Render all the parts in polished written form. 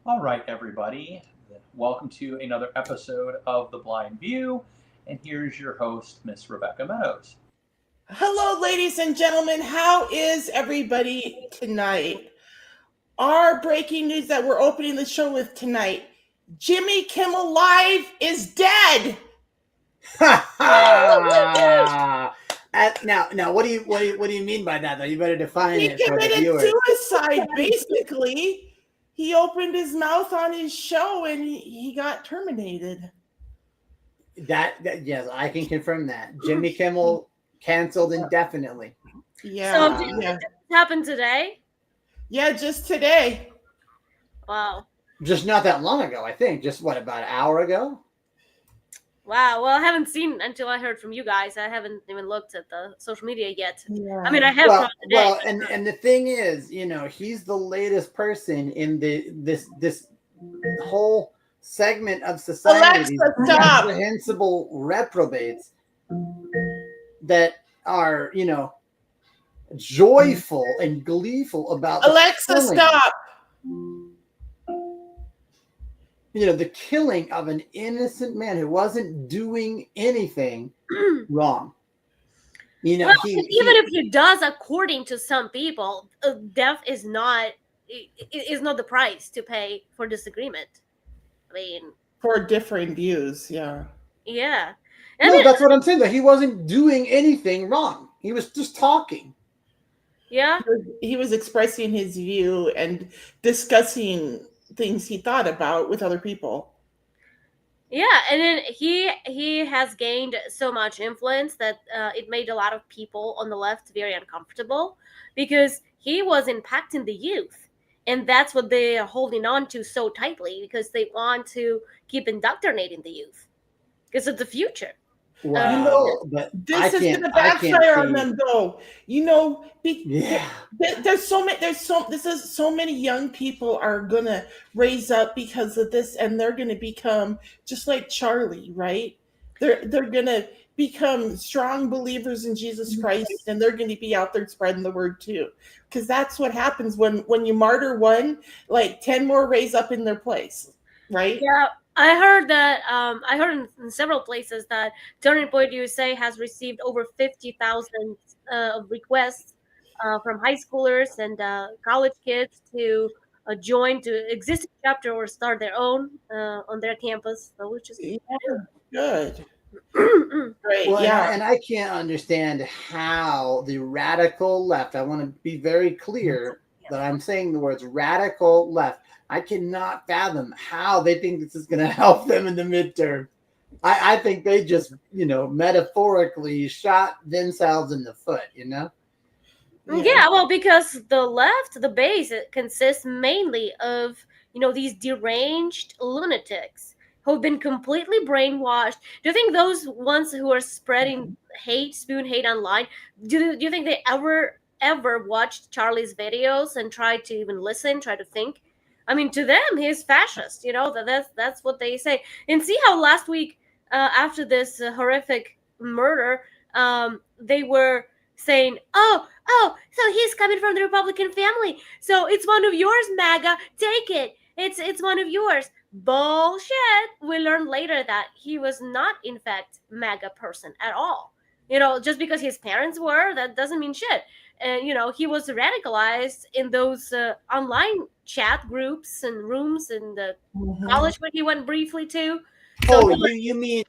All right, everybody. Welcome to another episode of The Blind View. And here's your host, Miss Rebecca Meadows. Hello, ladies and gentlemen. How is everybody tonight? Our breaking news that we're opening the show with tonight: Jimmy Kimmel Live is dead. Ha ha! Now, what do you mean by that? Though, you better define He it for the committed viewers. suicide, basically. He opened his mouth on his show and he got terminated. Yes, I can confirm that. Jimmy Kimmel canceled indefinitely. Yeah. So did yeah. this happen today? Yeah, just today. Wow. Just not that long ago, I think. Just about an hour ago? Wow. Well, I haven't seen until I heard from you guys. I haven't even looked at the social media yet. Yeah. I mean, I have from today. Well, and the thing is, he's the latest person in this whole segment of society, Alexa, these stop. reprehensible reprobates that are, joyful and gleeful about the Alexa, killing, stop. the killing of an innocent man who wasn't doing anything wrong. Well, even if he does, according to some people, death is not the price to pay for disagreement. I mean, For different views, yeah. yeah. That's what I'm saying. That he wasn't doing anything wrong. He was just talking. Yeah. He was expressing his view and discussing things he thought about with other people. Yeah, and then he has gained so much influence that it made a lot of people on the left very uncomfortable because he was impacting the youth, and that's what they are holding on to so tightly because they want to keep indoctrinating the youth because of the future. Wow, but this is going to backfire on them, though. Yeah. There's so many young people are going to raise up because of this, and they're going to become just like Charlie, right? They're going to become strong believers in Jesus Christ, and they're going to be out there spreading the word too, because that's what happens when you martyr one, like 10 more raise up in their place, right? Yeah. I heard that. I heard in several places that Turning Point USA has received over 50,000 requests from high schoolers and college kids to join to existing chapter or start their own on their campus, which is good. Great. Well, yeah, and I can't understand how the radical left. I want to be very clear that I'm saying the words radical left. I cannot fathom how they think this is going to help them in the midterm. I think they just, metaphorically shot themselves in the foot, Yeah, well, because the left, the base, it consists mainly of, these deranged lunatics who've been completely brainwashed. Do you think those ones who are spreading spoon hate online, do you think they ever watched Charlie's videos and tried to even listen, try to think? I mean, to them, he's fascist. That's what they say. And see how last week, after this horrific murder, they were saying, "Oh, so he's coming from the Republican family. So it's one of yours, MAGA. Take it. It's one of yours." Bullshit. We learned later that he was not, in fact, MAGA person at all. Just because his parents were, that doesn't mean shit. And he was radicalized in those online chat groups and rooms in the college where he went briefly to. So you mean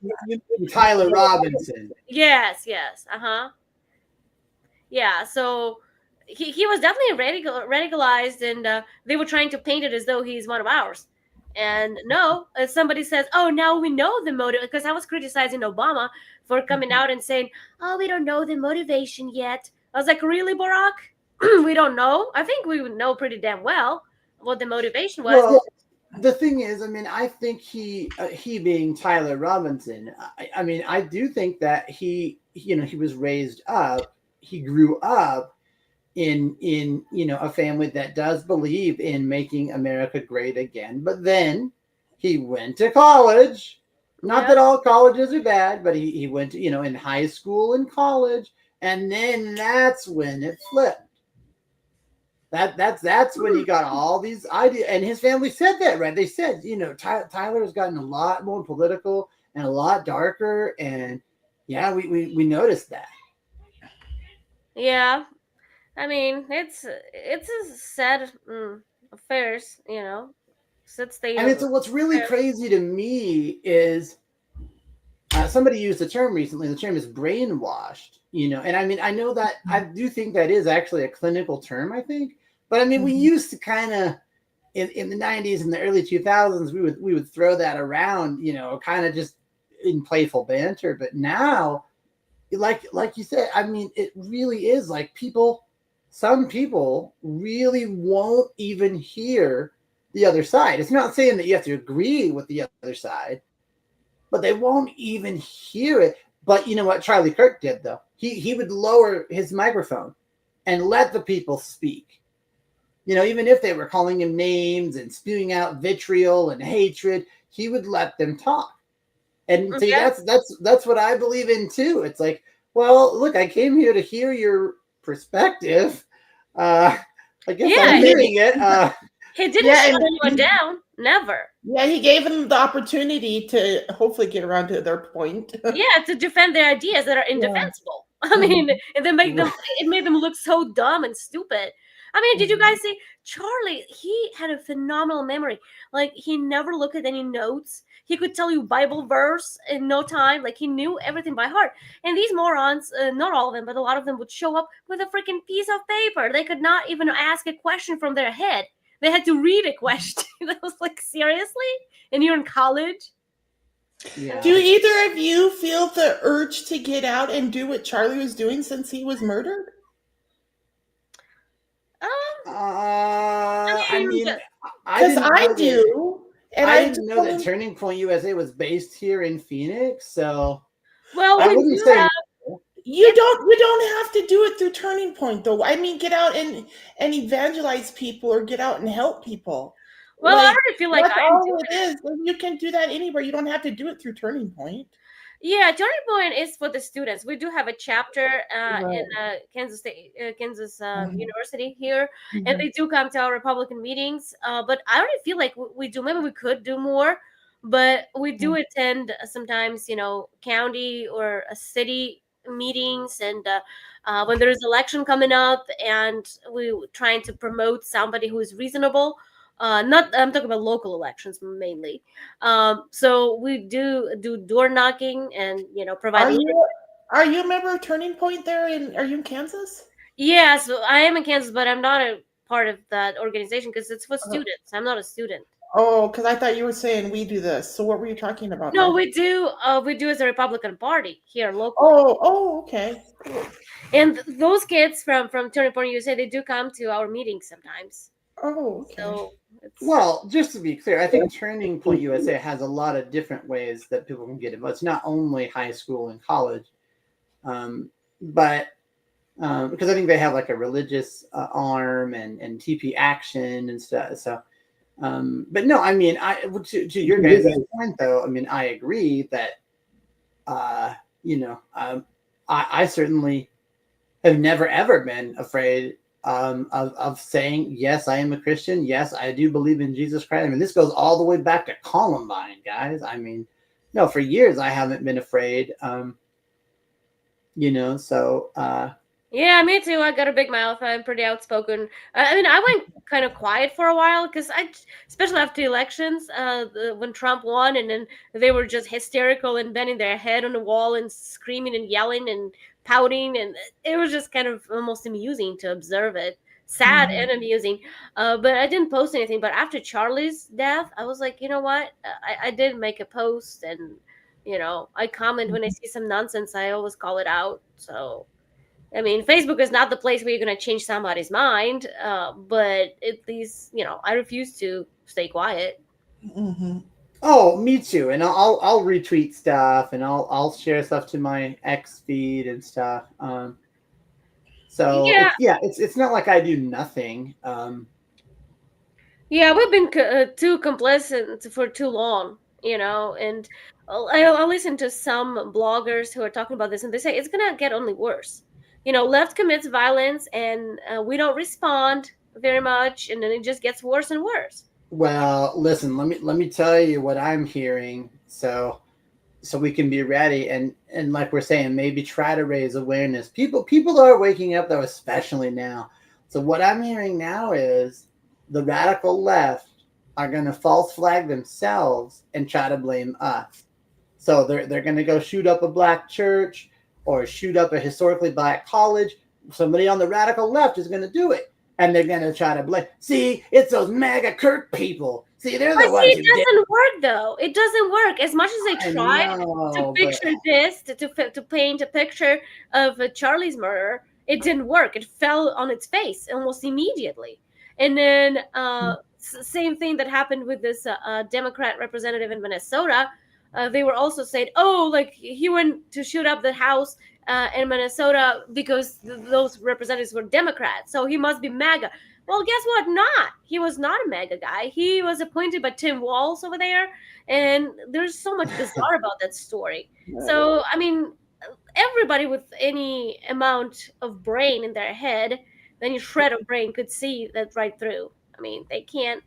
Tyler Robinson? Yes. Yeah, so he was definitely radicalized, and they were trying to paint it as though he's one of ours. And no, somebody says, "Oh, now we know the motive," because I was criticizing Obama for coming out and saying, "Oh, we don't know the motivation yet." I was like, really, Barack? We don't know? I think we would know pretty damn well what the motivation was. Well, the thing is, I think he being Tyler Robinson, I do think that he was raised up, he grew up in a family that does believe in making America great again. But then he went to college. Not that all colleges are bad, but he went to, in high school and college. And then that's when it flipped. That's when he got all these ideas, and his family said that, right? They said, Tyler has gotten a lot more political and a lot darker, and yeah, we noticed that. Yeah, I mean, it's a sad affairs, sad state I of mean, so what's really affairs. crazy to me is somebody used the term recently. The term is brainwashed, and I mean, I know that I do think that is actually a clinical term, I think, but I mean, we used to kind of in the 90s and the early 2000s, we would throw that around, kind of just in playful banter. But now, like you said, I mean, it really is like some people really won't even hear the other side. It's not saying that you have to agree with the other side, but they won't even hear it. But you know what Charlie Kirk did though? He would lower his microphone and let the people speak. Even if they were calling him names and spewing out vitriol and hatred, he would let them talk. And see, Yeah, that's what I believe in too. It's like, well, look, I came here to hear your perspective. I guess I'm yeah. hearing it. He didn't Yeah, shut and anyone down. Never. yeah, he gave them the opportunity to hopefully get around to their point. Yeah, to defend their ideas that are Yeah. indefensible. I mean, and then Right. it made them look so dumb and stupid. I mean, did you guys see Charlie? He had a phenomenal memory. Like, he never looked at any notes. He could tell you Bible verse in no time. Like, he knew everything by heart. And these morons, not all of them, but a lot of them would show up with a freaking piece of paper. They could not even ask a question from their head. They had to read a question. That was like, seriously? And you're in college? Yeah. Do either of you feel the urge to get out and do what Charlie was doing since he was murdered? Um, I mean, mean, I Because didn't I know that. do, and I I didn't know that Turning Point USA was based here in Phoenix, so well, I we wouldn't do say. have. you don't have to do it through Turning Point though. I mean, get out and evangelize people or get out and help people. Well, I Like already feel like that's I'm all doing it is. And you can do that anywhere. You don't have to do it through Turning Point. Yeah, Turning Point is for the students. We do have a chapter in Right. Kansas State, Kansas Mhm. University here, and Mhm. they do come to our Republican meetings. But I already feel like we do. Maybe we could do more, but we do attend sometimes, county or a city meetings, and when there is election coming up, and we trying to promote somebody who is reasonable. Not, I'm talking about local elections mainly. So we do door knocking and provide. Are you a member of Turning Point there are you in Kansas? Yeah, so I am in Kansas, but I'm not a part of that organization because it's for Uh, students. I'm not a student. oh, because I thought you were saying we do this. So what were you talking about No, now? we do. We do as a Republican Party here locally, Oh, okay. Cool. and those kids from Turning Point USA, they do come to our meetings sometimes. Oh, okay. So it's Well, just to be clear, I think Turning Point USA has a lot of different ways that people can get involved. It's not only high school and college, but because I think they have like a religious arm and TP Action and stuff. So, but no, I mean, to your guys' point though, I mean, I agree that, uh, you know, I certainly have never ever been afraid of saying, yes, I am a Christian. Yes, I do believe in Jesus Christ. I mean, this goes all the way back to Columbine, guys. I mean, no, for years I haven't been afraid. So Yeah, me too. I got a big mouth. I'm pretty outspoken. I mean, I went kind of quiet for a while because especially after elections, when Trump won, and then they were just hysterical and bending their head on the wall and screaming and yelling and pouting, and it was just kind of almost amusing to observe it. Sad and amusing. But I didn't post anything. But after Charlie's death, I was like, you know what? I did make a post, and I comment when I see some nonsense. I always call it out. So. I mean, Facebook is not the place where you're going to change somebody's mind, but at least, I refuse to stay quiet. Mm-hmm. oh, me too. And I'll retweet stuff and I'll share stuff to my X feed and stuff. So Yeah, it's not like I do nothing. yeah, we've been too complacent for too long, and I listen to some bloggers who are talking about this, and they say it's going to get only worse. Left commits violence, and we don't respond. very much, and then it just gets worse and worse. Well, listen, let me tell you what I'm hearing, so we can be ready, and like we're saying, maybe try to raise awareness. People are waking up though, especially now. So what I'm hearing now is the radical left are going to false flag themselves and try to blame us. So they're going to go shoot up a black church or shoot up a historically black college. Somebody on the radical left is going to do it, and they're going to try to blame. See, it's those MAGA Kirk people. See, they're But the see, ones it who did. doesn't work though. It doesn't work. As much as I they tried to know, but picture this, to paint a picture of Charlie's murder, it didn't work. It fell on its face almost immediately. And then same thing that happened with this Democrat representative in Minnesota. They were also saying, "Oh, like he went to shoot up the house in Minnesota because those representatives were Democrats, so he must be MAGA." Well, guess what? Not. He was not a MAGA guy. He was appointed by Tim Walz over there, and there's so much bizarre about that story. So, I mean, everybody with any amount of brain in their head, any shred of brain, could see that right through. I mean, they can't.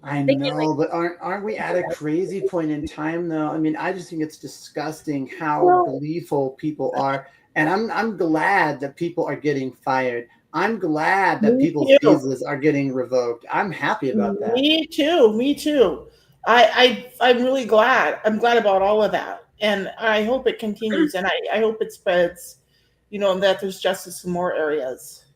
I They can't like. know, but aren't we at a crazy point in time though? I mean, I just think it's disgusting how Well, gleeful people are, and I'm glad that people are getting fired. I'm glad that me people's too. visas are getting revoked. I'm happy about that. Me too. Me too. I'm really glad. I'm glad about all of that, and I hope it continues, and I hope it spreads. And that there's justice in more areas.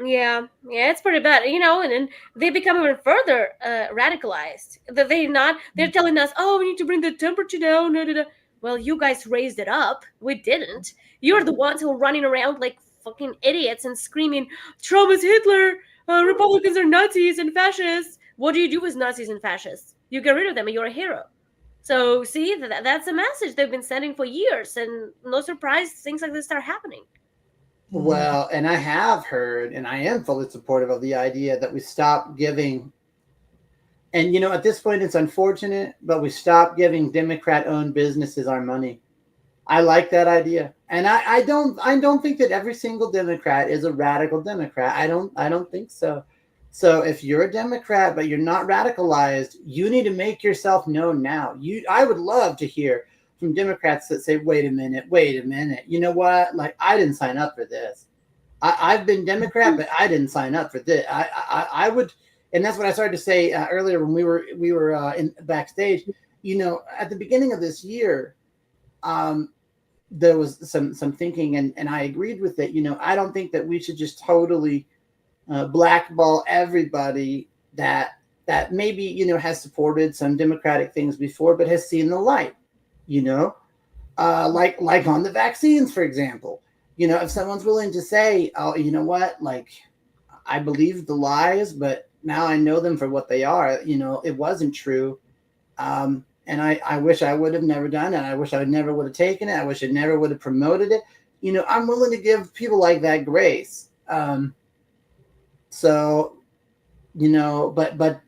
Yeah, it's pretty bad, and then they become even further radicalized. That they're telling us, oh, we need to bring the temperature down. Da, da, da. Well, you guys raised it up. We didn't. You're the ones who are running around like fucking idiots and screaming, Trump is Hitler. Republicans are Nazis and fascists. What do you do with Nazis and fascists? You get rid of them and you're a hero. So see, that's a message they've been sending for years, and no surprise things like this start happening. Well, and I have heard, and I am fully supportive of the idea that we stop giving. And at this point, it's unfortunate, but we stop giving Democrat-owned businesses our money. I like that idea, and I don't think that every single Democrat is a radical Democrat. I don't think so. So if you're a Democrat but you're not radicalized, you need to make yourself known now. I would love to hear from Democrats that say, wait a minute, you know what? Like, I didn't sign up for this. I've been Democrat, but I didn't sign up for this. I would, and that's what I started to say earlier when we were in backstage. At the beginning of this year, there was some thinking, and I agreed with it. I don't think that we should just totally blackball everybody that maybe has supported some democratic things before, but has seen the light. Like on the vaccines, for example. If someone's willing to say, oh, you know what, like, I believed the lies, but now I know them for what they are. It wasn't true. And I wish I would have never done it. I wish I never would have taken it. I wish I never would have promoted it. I'm willing to give people like that grace. So, but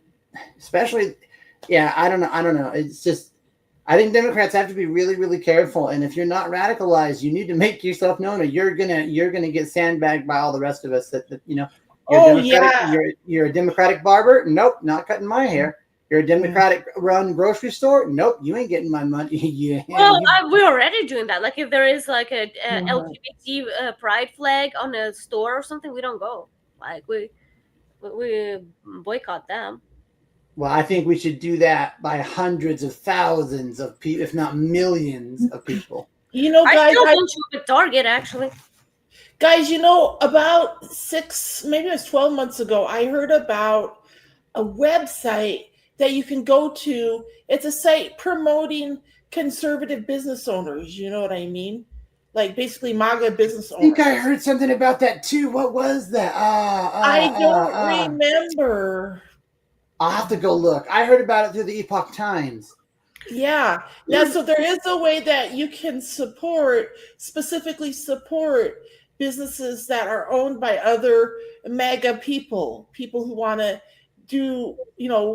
especially, yeah, I don't know. It's just, I think Democrats have to be really, really careful. And if you're not radicalized, you need to make yourself known, or you're gonna get sandbagged by all the rest of us. You're Oh Democratic. yeah. You're a Democratic barber. Nope, not cutting my hair. You're a Democratic run grocery store. Nope, you ain't getting my money. Yeah. Well, we're already doing that. Like if there is like a LGBT pride flag on a store or something, we don't go. Like we boycott them. Well, I think we should do that by hundreds of thousands of people, if not millions of people. I Guys, still don't shop at Target actually. guys, about 6, maybe it was 12 months ago, I heard about a website that you can go to. It's a site promoting conservative business owners. You know what I mean? Like basically MAGA business I owners. think I heard something about that too. What was that? I don't remember. I'll have to go look. I heard about it through the Epoch Times. Yeah. So there is a way that you can specifically support businesses that are owned by other MAGA people who want to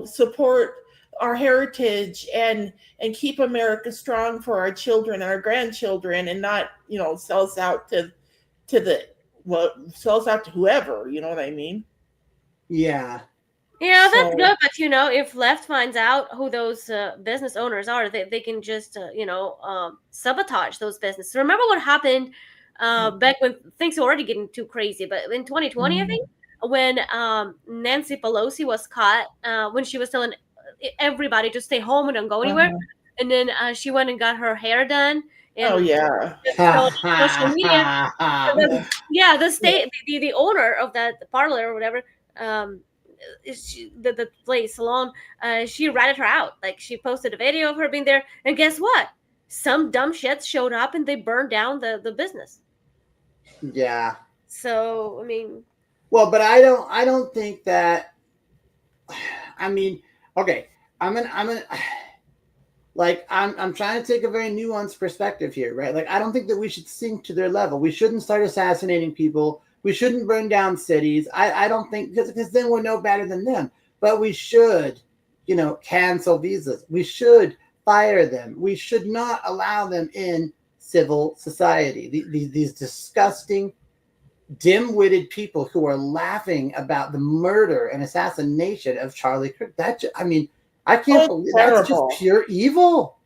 support our heritage and keep America strong for our children and our grandchildren, and not, sells out to whoever, you know what I mean? Yeah. Yeah, that's So, good. But if Left finds out who those business owners are, they can just sabotage those businesses. Remember what happened back when things were already getting too crazy? But in 2020, I think, when Nancy Pelosi was caught when she was telling everybody to stay home and don't go anywhere, uh-huh. and then she went and got her hair done Oh and yeah. showed on social media. Yeah. Yeah, the state, the owner of that parlor or whatever, um, the place salon, she ratted her out. Like, she posted a video of her being there, and guess what? Some dumb shits showed up and they burned down the business. Yeah. So I mean, Well, but I don't think that. I mean, okay. I'm like I'm trying to take a very nuanced perspective here, right? Like, I don't think that we should sink to their level. We shouldn't start assassinating people. We shouldn't burn down cities. I don't think, because then we're no better than them. But we should, cancel visas. We should fire them. We should not allow them in civil society. These disgusting, dim-witted people who are laughing about the murder and assassination of Charlie Kirk. I mean, I can't believe that's just Terrible. pure evil.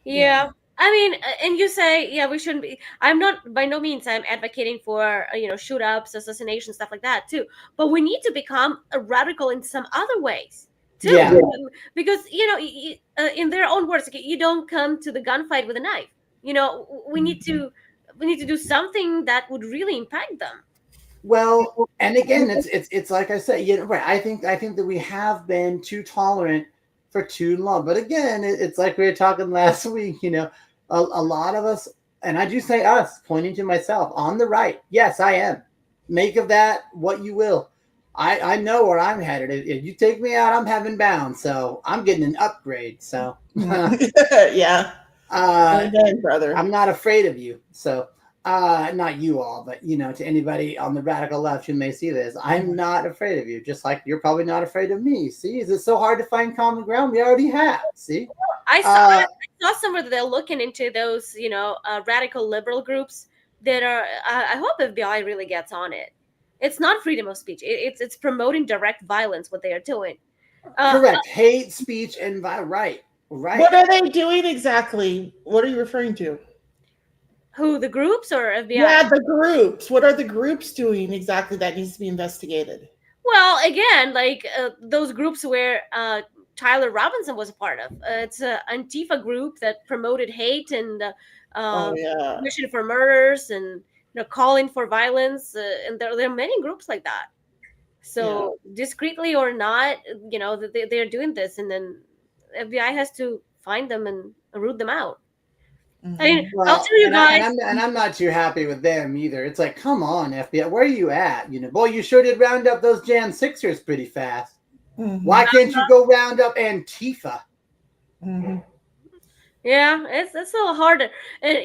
yeah. I mean, and you say, yeah, we shouldn't be. I'm not, by no means, I'm advocating for, shoot ups, assassination, stuff like that, too. But we need to become radical in some other ways, too. Yeah. Because, in their own words, okay, you don't come to the gunfight with a knife. We need to do something that would really impact them. Well, and again, it's like I said, right. I think that we have been too tolerant for too long. But again, it's like we were talking last week. A lot of us, and I do say us, pointing to myself, on the right. Yes, I am. Make of that what you will. I know where I'm headed. If you take me out, I'm heaven bound. So I'm getting an upgrade. So Yeah. Amen, brother. I'm not afraid of you. So not you all, but to anybody on the radical left who may see this, I'm not afraid of you. Just like you're probably not afraid of me. See, is it so hard to find common ground? We already have. See, I saw somewhere that they're looking into those, radical liberal groups that are. I hope FBI really gets on it. It's not freedom of speech. It's promoting direct violence. What they are doing. Correct. Hate speech and right. What are they doing exactly? What are you referring to? Who, the groups or FBI? Yeah, the groups. What are the groups doing exactly that needs to be investigated? Well, again, like those groups where Tyler Robinson was a part of. It's an Antifa group that promoted hate and Oh yeah. wishing for murders and calling for violence. And there are many groups like that. So discreetly or not, they're doing this, and then FBI has to find them and root them out. I mean, Well, I'll tell you guys. I'm not too happy with them either. It's like, come on, FBI, where are you at? Boy, you sure did round up those Jan 6ers pretty fast. Why can't you go round up Antifa? Yeah, it's a little harder. And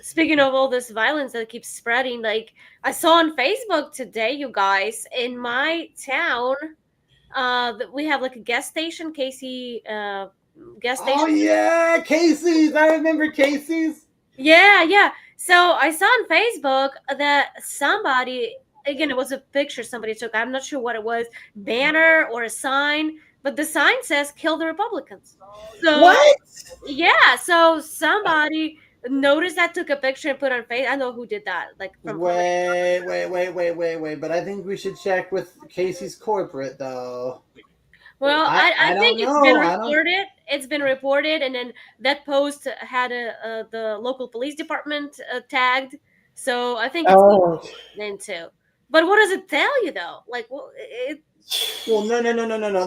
speaking of all this violence that keeps spreading, like I saw on Facebook today, you guys, in my town, we have like a gas station, Casey gas station. Oh yeah, Casey's. I remember Casey's. Yeah. So I saw on Facebook that somebody, again, it was a picture somebody took. I'm not sure what it was, banner or a sign, but the sign says "Kill the Republicans." So What? yeah, so somebody noticed that, took a picture and put on Facebook. I know who did that. Like Wait. But I think we should check with Casey's corporate though. Well, I think it's been reported. It's been reported, and then that post had the local police department tagged. So I think it's then too. But what does it tell you though? Like, well, no.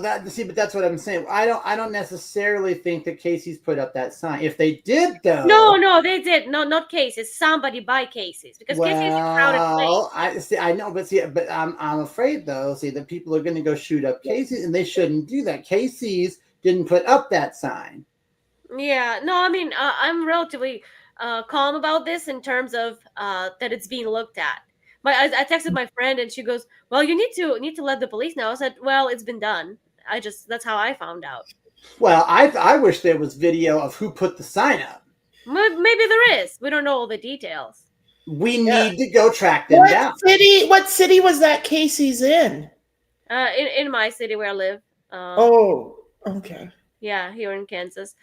But that's what I'm saying. I don't necessarily think that Casey's put up that sign. If they did, though. No, they did. No, not Casey's. Somebody by Casey's, because Casey's a crowded place. I know, but I'm afraid though. See, that people are going to go shoot up Casey's, and they shouldn't do that. Casey's didn't put up that sign. Yeah, no, I mean, I'm relatively calm about this in terms of that it's being looked at. I texted my friend, and she goes, "Well, you need to let the police know." I said, "Well, it's been done. That's how I found out." Well, I wish there was video of who put the sign up. Maybe there is. We don't know all the details. We need to go track them down. What city was that Casey's in? In my city where I live. Oh, okay. Yeah, here in Kansas.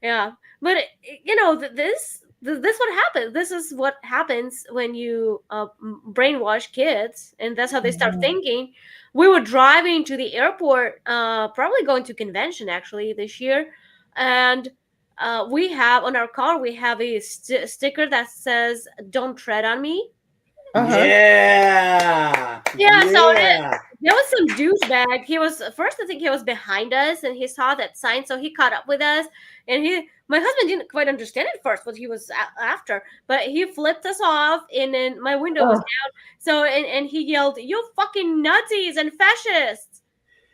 Yeah, but you know this what happens. This is what happens when you brainwash kids, and that's how they start thinking. We were driving to the airport, probably going to convention actually this year, and we have on our car we have a sticker that says "Don't tread on me." Uh-huh. Yeah. Yeah, so Yeah. there was some douchebag. He was first, I think he was behind us, and he saw that sign, so he caught up with us. And my husband didn't quite understand at first what he was after, but he flipped us off, and then my window was Oh. down. So and he yelled, "You fucking Nazis and fascists!"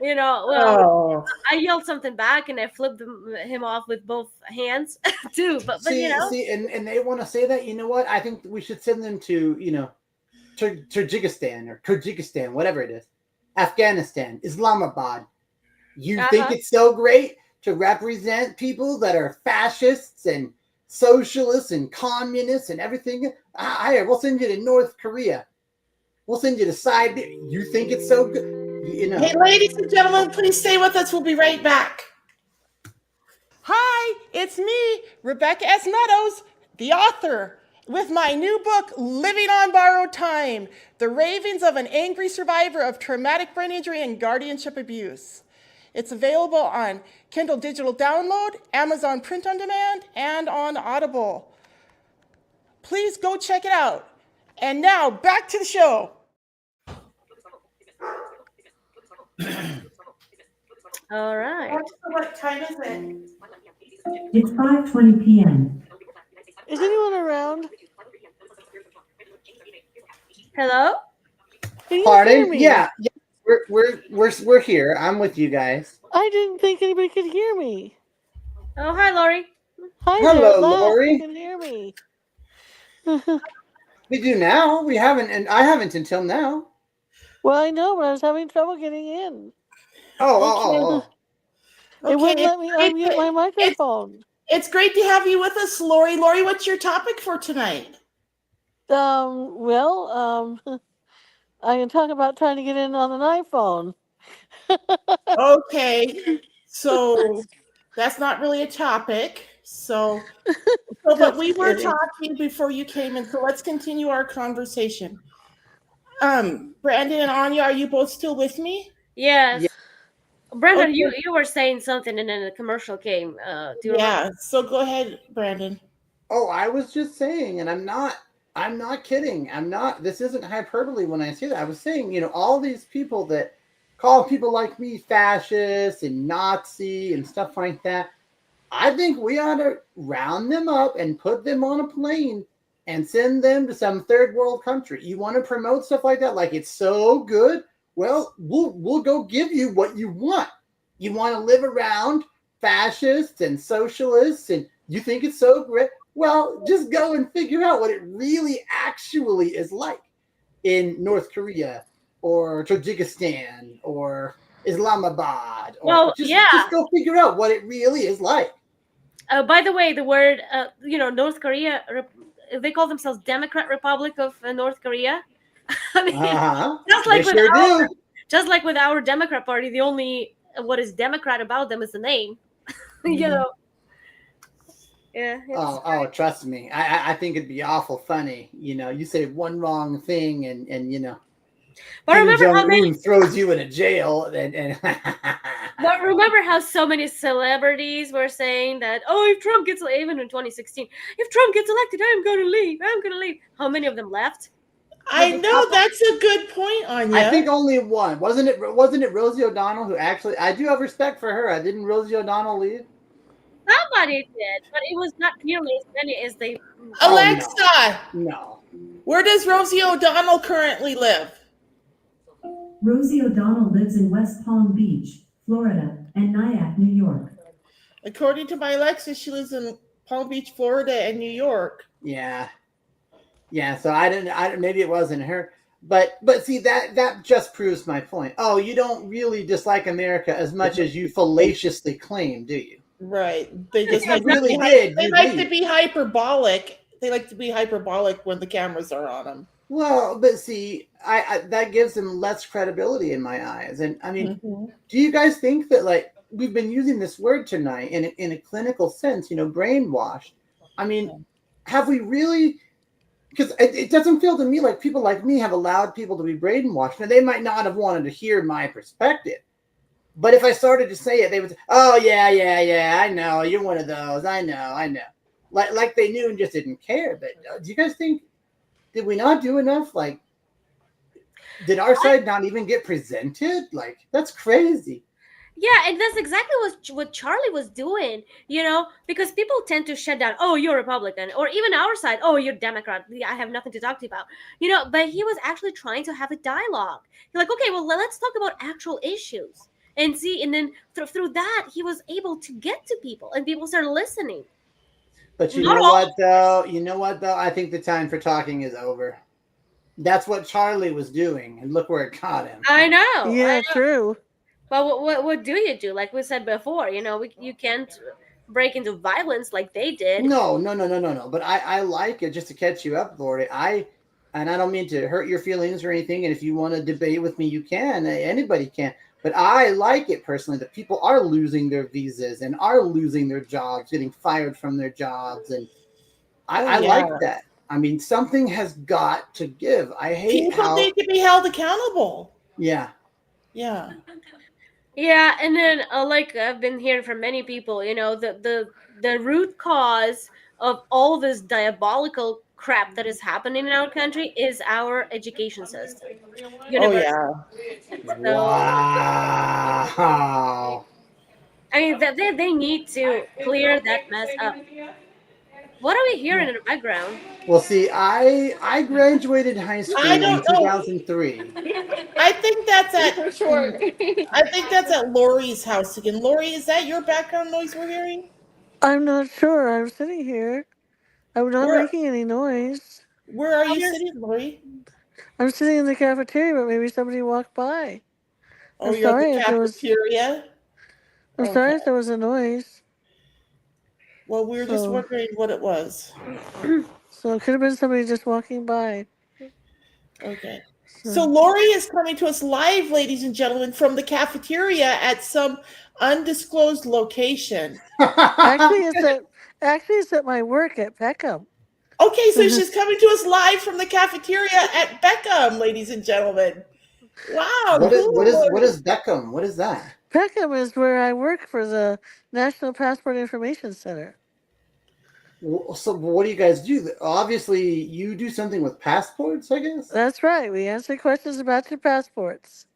You know, well, Oh. I yelled something back, and I flipped him off with both hands too. But you know, See, and they want to say that. You know what? I think we should send them to, Tajikistan or Kyrgyzstan, whatever it is, Afghanistan, Islamabad. You think it's so great to represent people that are fascists and socialists and communists and everything? We'll send you to North Korea. We'll send you to Siberia. You think it's so good? Hey, ladies and gentlemen, please stay with us. We'll be right back. Hi, it's me, Rebecca S. Meadows, the author, with my new book, Living on Borrowed Time, The Ravings of an Angry Survivor of Traumatic Brain Injury and Guardianship Abuse. It's available on Kindle Digital Download, Amazon Print on Demand, and on Audible. Please go check it out. And now, back to the show. all right. What time is it? It's 5:20 p.m. Is anyone around? Hello. Can you hear Pardon? me? Yeah. We're here. I'm with you guys. I didn't think anybody could hear me. Oh, hi, Lori. Hi Hello, there, Laugh, Lori. You can hear me. We do now. We haven't, and I haven't until now. Well, I know, but I was having trouble getting in. Oh. It wouldn't Okay, let me unmute my microphone. it's great to have you with us, Lori. Lori, what's your topic for tonight? Well, I can talk about trying to get in on an iPhone. Okay, so that's not really a topic. But we were kidding. talking before you came in, so let's continue our conversation. Brandon and Anya, are you both still with me? Yes. Yeah. Brandon, Okay. you were saying something, and then the commercial came. Do you remember? Yeah, so go ahead, Brandon. Oh, I was just saying, and I'm not kidding. This isn't hyperbole when I say that. I was saying, all these people that call people like me fascist and Nazi and stuff like that, I think we ought to round them up and put them on a plane and send them to some third world country. You want to promote stuff like that? Like it's so good? Well, we'll go give you what you want. You want to live around fascists and socialists and you think it's so great? Well, just go and figure out what it really actually is like in North Korea or Tajikistan or Islamabad. Or just go figure out what it really is like. By the way, the word, North Korea, they call themselves Democrat Republic of North Korea. I mean, just like with our Democrat Party, the only what is Democrat about them is the name. You know. Yeah. Oh, trust me. I think it'd be awful funny. You say one wrong thing and but Kim remember how many throws you in a jail and But remember how so many celebrities were saying that, if Trump gets even in 2016, if Trump gets elected, I'm going to leave. How many of them left? I know that's a good point, Anya. I think only one. Wasn't it Rosie O'Donnell who actually? I do have respect for her. Didn't Rosie O'Donnell leave? Somebody did, but it was not nearly as many as they. Alexa, no. Where does Rosie O'Donnell currently live? Rosie O'Donnell lives in West Palm Beach, Florida, and Nyack, New York. According to my Alexa, she lives in Palm Beach, Florida, and New York. Yeah. So I didn't. Maybe it wasn't her. But see that just proves my point. Oh, you don't really dislike America as much as you fallaciously claim, do you? Right. They just like really did. They like to be hyperbolic. They like to be hyperbolic when the cameras are on them. Well, but see, I that gives him less credibility in my eyes. And I mean, Mhm. do you guys think that like we've been using this word tonight in a clinical sense, brainwashed? I mean, have we really? Because it doesn't feel to me like people like me have allowed people to be brainwashed. Now they might not have wanted to hear my perspective, but if I started to say it, they would say, "Oh yeah, yeah, yeah, I know you're one of those. I know, I know." Like they knew and just didn't care. But do you guys think did we not do enough? Like, did our I, side not even get presented? Like, that's crazy. yeah, and that's exactly what Charlie was doing, because people tend to shut down, oh, you're Republican, or even our side, oh, you're Democrat. I have nothing to talk to you about, but he was actually trying to have a dialogue. He's like, okay, well, let's talk about actual issues and see, and then through that, he was able to get to people, and people started listening. But you Not know all, what, though? You know what, though? I think the time for talking is over. That's what Charlie was doing, and look where it got him. I know, Yeah, true. but what do you do? Like we said before, you can't break into violence like they did. No, no, no, no, no, no. But I like it just to catch you up, Lori. And I don't mean to hurt your feelings or anything. And if you want to debate with me, you can. Anybody can. But I like it personally that people are losing their visas and are losing their jobs, getting fired from their jobs, and Oh I yeah. like that. I mean, something has got to give. I hate People how, need to be held accountable. yeah. Yeah. Yeah, and then like I've been hearing from many people, the root cause of all this diabolical crap that is happening in our country is our education system, Oh university. yeah. So Wow. I mean, they need to clear that mess up. What are we hearing in the background? Well, see, I graduated high I school in don't know. 2003. I think that's at. For sure. I think that's at Lori's house again. Lori, is that your background noise we're hearing? I'm not sure. I'm sitting here. I'm not Where making any noise. Where are Oh, you sitting, Lori? I'm sitting in the cafeteria, but maybe somebody walked by. Oh, I'm you're at the sorry if there was. cafeteria. I'm Okay. sorry if there was a noise. Well, we were just So, wondering what it was. so it could have been somebody just walking by. Okay. So So, Lori is coming to us live, ladies and gentlemen, from the cafeteria at some undisclosed location. actually, it's at my work at Peckham. Okay, so she's coming to us live from the cafeteria at Beckham, ladies and gentlemen. Wow, cool, what Lori. is Beckham? What is that? Peckham is where I work for the National Passport Information Center. So what do you guys do? Obviously, you do something with passports, I guess. That's right. We answer questions about your passports.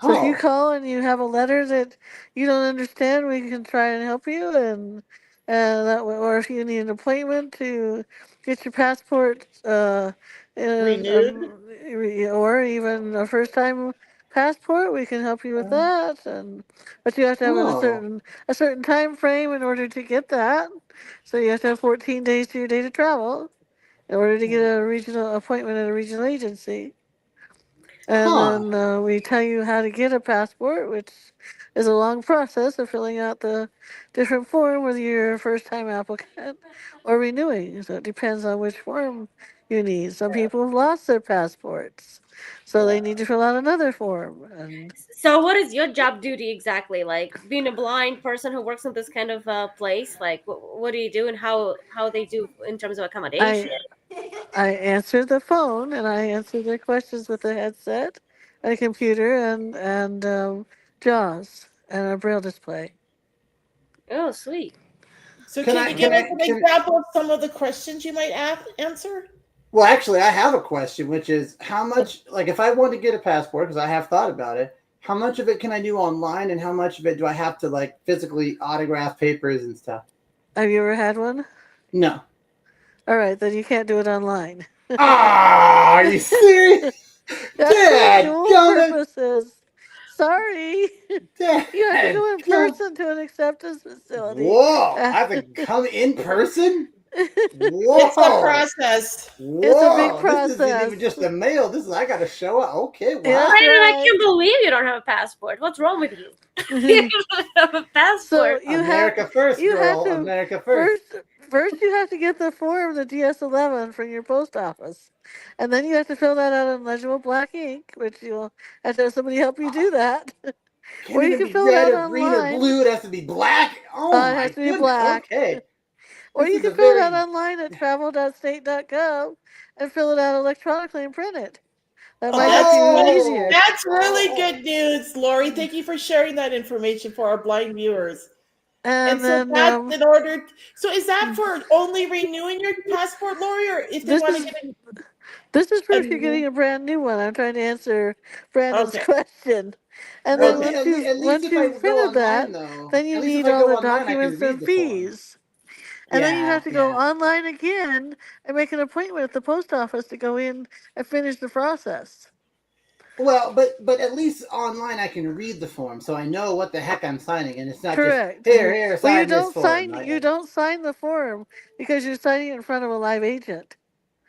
So if you Oh, call and you have a letter that you don't understand, we can try and help you, and that way, or if you need an appointment to get your passport, and Renewed. or even a first time passport, we can help you with that. And but you have to have oh, a certain time frame in order to get that. So you have to have 14 days to your date of travel in order to get a regional appointment at a regional agency. And huh. then we tell you how to get a passport, which is a long process of filling out the different form, whether you're a first time applicant or renewing. So it depends on which form you need. Some people have lost their passports, so they need to fill out another form. And So what is your job duty exactly? Like being a blind person who works in this kind of place, like what do you do and how they do in terms of accommodation? I I answer the phone and I answer their questions with a headset, a computer, and JAWS and a braille display. Oh, sweet. So Can can I? you give Can us I? an Can example of some of the questions you might answer? Well, actually, I have a question, which is how much? Like, if I want to get a passport, because I have thought about it, how much of it can I do online, and how much of it do I have to like physically autograph papers and stuff? Have you ever had one? No. All right, then you can't do it online. Ah, are you serious? That's for Dad, renewal gummit, purposes. Sorry. You have to Dad, go in gum. person to an acceptance facility. Whoa! Uh, I have to come in person. Whoa! It's a process. It's a big Whoa! This isn't even process. just a mail. This is I got to show up. Okay, wow. Yes, Brandon, I right. can't believe you don't have a passport. What's wrong with you? You don't have a So passport. America first, you have girl. to America first. first you have to get the form, the DS-11 from your post office, and then you have to fill that out in legible black ink, which you'll have to have somebody help you do that, Can't or you even can be fill it red out or green or online. blue. It has to be black. Oh It has my to be goodness. black, Okay. or This you is a can fill it out very online at travel.state.gov and fill it out electronically and print it. That Oh, might help that's you even good. easier. That's really oh. good news, Lori. Thank you for sharing that information for our blind viewers. And And so then that's in order. So is that for only renewing your passport, Lori, or if they this want to is get this is for a if you're getting new? a brand new one. I'm trying to answer Brandon's Okay. question. And then Well, Okay. at least once if I you've go printed online, that, though, then you at least if need I all go the online, I can documents read and the form. fees. And then you Yeah, have to go yeah. online again and make an appointment at the post office to go in and finish the process. Well, but at least online I can read the form, so I know what the heck I'm signing, and it's not just Correct. here, Well, sign this form. you don't sign the form because you're signing it in front of a live agent.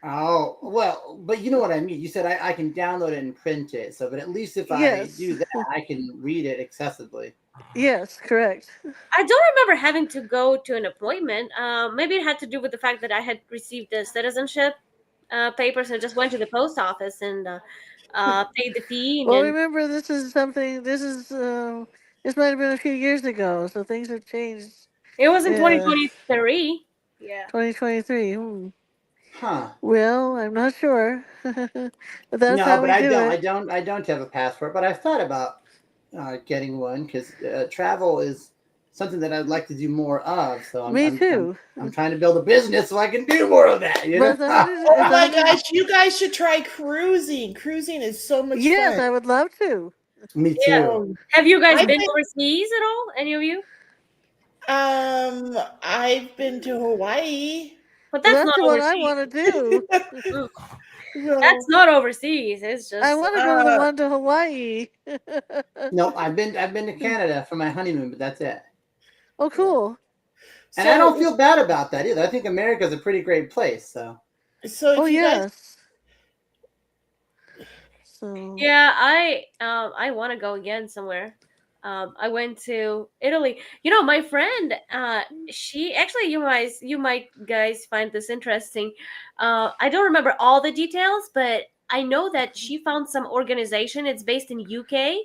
Oh well, but you know what I mean. You said I can download it and print it, so but at least if I Yes. do that, I can read it accessibly. Yes, correct. I don't remember having to go to an appointment. Maybe it had to do with the fact that I had received the citizenship papers and just went to the post office and paid the fee. And Well, then remember, this might have been a few years ago, so things have changed. it was in Uh, 2023. Yeah. 2023. Hmm. Huh? Well, I'm not sure, but that's No, how but we do it. I don't have a passport, but I've thought about getting one because travel is something that I'd like to do more of. So Me too. I'm trying to build a business so I can do more of that. You But know? it's a hundred. Oh It's a my hundred. gosh, you guys should try cruising. Cruising is so much Yes, fun. I would love to. Me Yeah. too. Oh, Have you guys I've been overseas at all? Any of you? I've been to Hawaii. But Well, that's that's not the one I overseas. want to do. Mm. That's So, not overseas. It's I just want to go to the uh, one to Hawaii. No, I've been to Canada for my honeymoon, but that's it. Oh, yeah. cool. And I don't So, feel bad about that either. I think America's a pretty great place. So so Oh, if you guys, yes. So I want to go again somewhere. I went to Italy. You know, my friend, she actually you might guys find this interesting. I don't remember all the details, but I know that she found some organization. It's based in UK,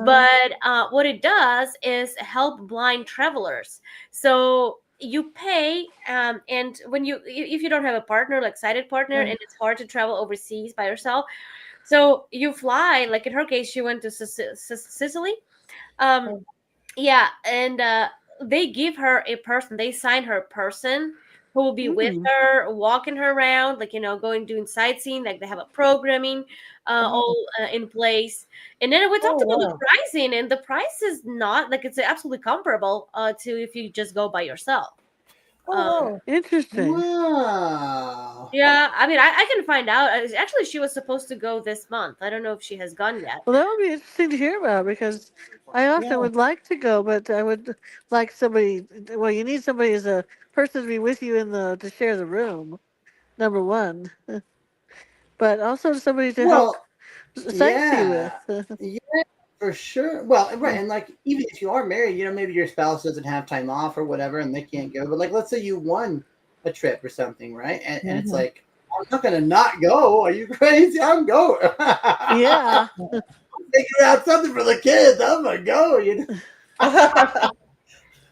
but what it does is help blind travelers. So you pay, and when if you don't have a partner, like sighted partner, and it's hard to travel overseas by yourself, so you fly, like in her case, she went to Sicily. Um, yeah, and they give her a person. They sign her a person who will be with mm, her, walking her around, like going doing sightseeing. Like they have a programming all in place. And then we oh talked about the wow, pricing, and the price is not like it's absolutely comparable to if you just go by yourself. oh Um, wow. interesting. wow. yeah, I mean, I can find out. Actually, she was supposed to go this month. I don't know if she has gone yet. Well, that would be interesting to hear about because I often Yeah. would like to go, but I would like somebody. Well, you need somebody as a person to be with you in the to share the room. Number one, but also somebody to help Well, sightsee yeah, with. yeah, for sure. Well, right, and like even if you are married, you know, maybe your spouse doesn't have time off or whatever, and they can't go. But like, let's say you won a trip or something, right? And it's Mhm. like, I'm not gonna not go. Are you crazy? I'm going. Yeah. Figure out something for the kids. I'm gonna go. You know.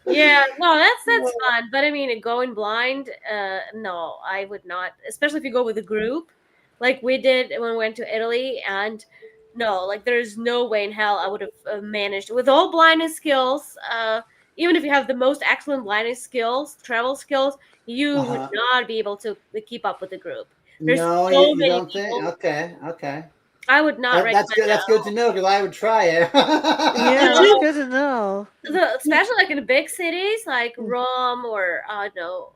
Yeah, no, that's fun. But I mean, going blind, no, I would not. Especially if you go with a group, like we did when we went to Italy. And no, like there's no way in hell I would have managed with all blindness skills. Even if you have the most excellent blindness skills, travel skills, you would Uh-huh. not be able to keep up with the group. There's No, so you many don't think? people. Okay, okay. I would not That's recommend good. that That's at good to all. know because I would try it. Yeah, Did that's you? good to know. Especially like in the big cities like Rome or no,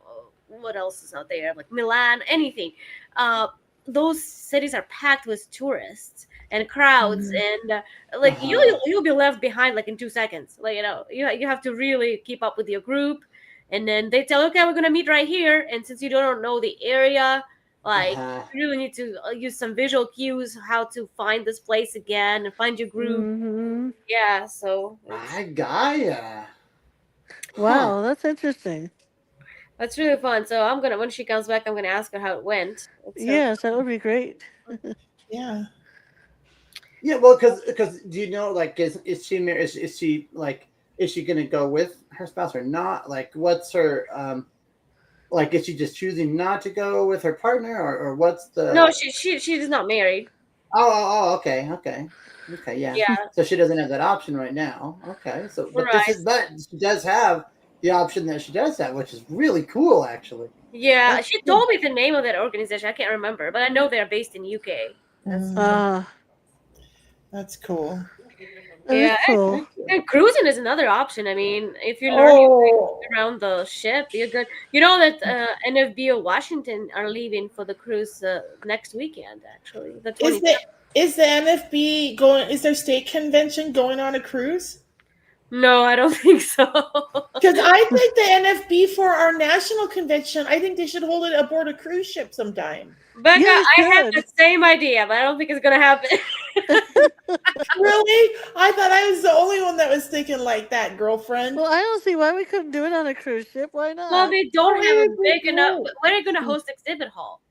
what else is out there, like Milan, anything. Uh, those cities are packed with tourists and crowds, and like Uh-huh. you'll be left behind like in 2 seconds. Like you have to really keep up with your group. and then they tell, okay, we're gonna meet right here. And since you don't know the area, like Uh-huh. you really need to use some visual cues how to find this place again and find your group. Mm-hmm. Yeah, so I Gaia. Huh. Wow, that's interesting. that's really fun. So I'm gonna when she comes back, I'm gonna ask her how it went. So Yes, that would be great. Yeah. Yeah, well, because do you know, like, is she married? Is she like, is she gonna go with her spouse or not? Like, what's her like? Is she just choosing not to go with her partner, or what's no, the? she's not married. Okay, yeah. Yeah, So she doesn't have that option right now. Okay, so right. but she does have the option that she does have, which is really cool, actually. Yeah, That's she cool. told me the name of that organization. I can't remember, but I know they're based in UK. That's Ah, That's cool. that is yeah, cool. Thank you. and cruising is another option. I mean, if you learn your way Oh, around the ship, you're good. You know that NFBO Washington are leaving for the cruise next weekend. Actually, the is 20th. the is the NFB going? Is their state convention going on a cruise? No, I don't think so. Because I think the NFB for our national convention, I think they should hold it aboard a cruise ship sometime. Becca, Yeah, I they had the should. same idea, but I don't think it's gonna happen. Really? I thought I was the only one that was thinking like that, girlfriend. Well, I don't see why we couldn't do it on a cruise ship. Why Well, not? they Oh, don't have a maybe we big enough. do. Where are you gonna host exhibit hall?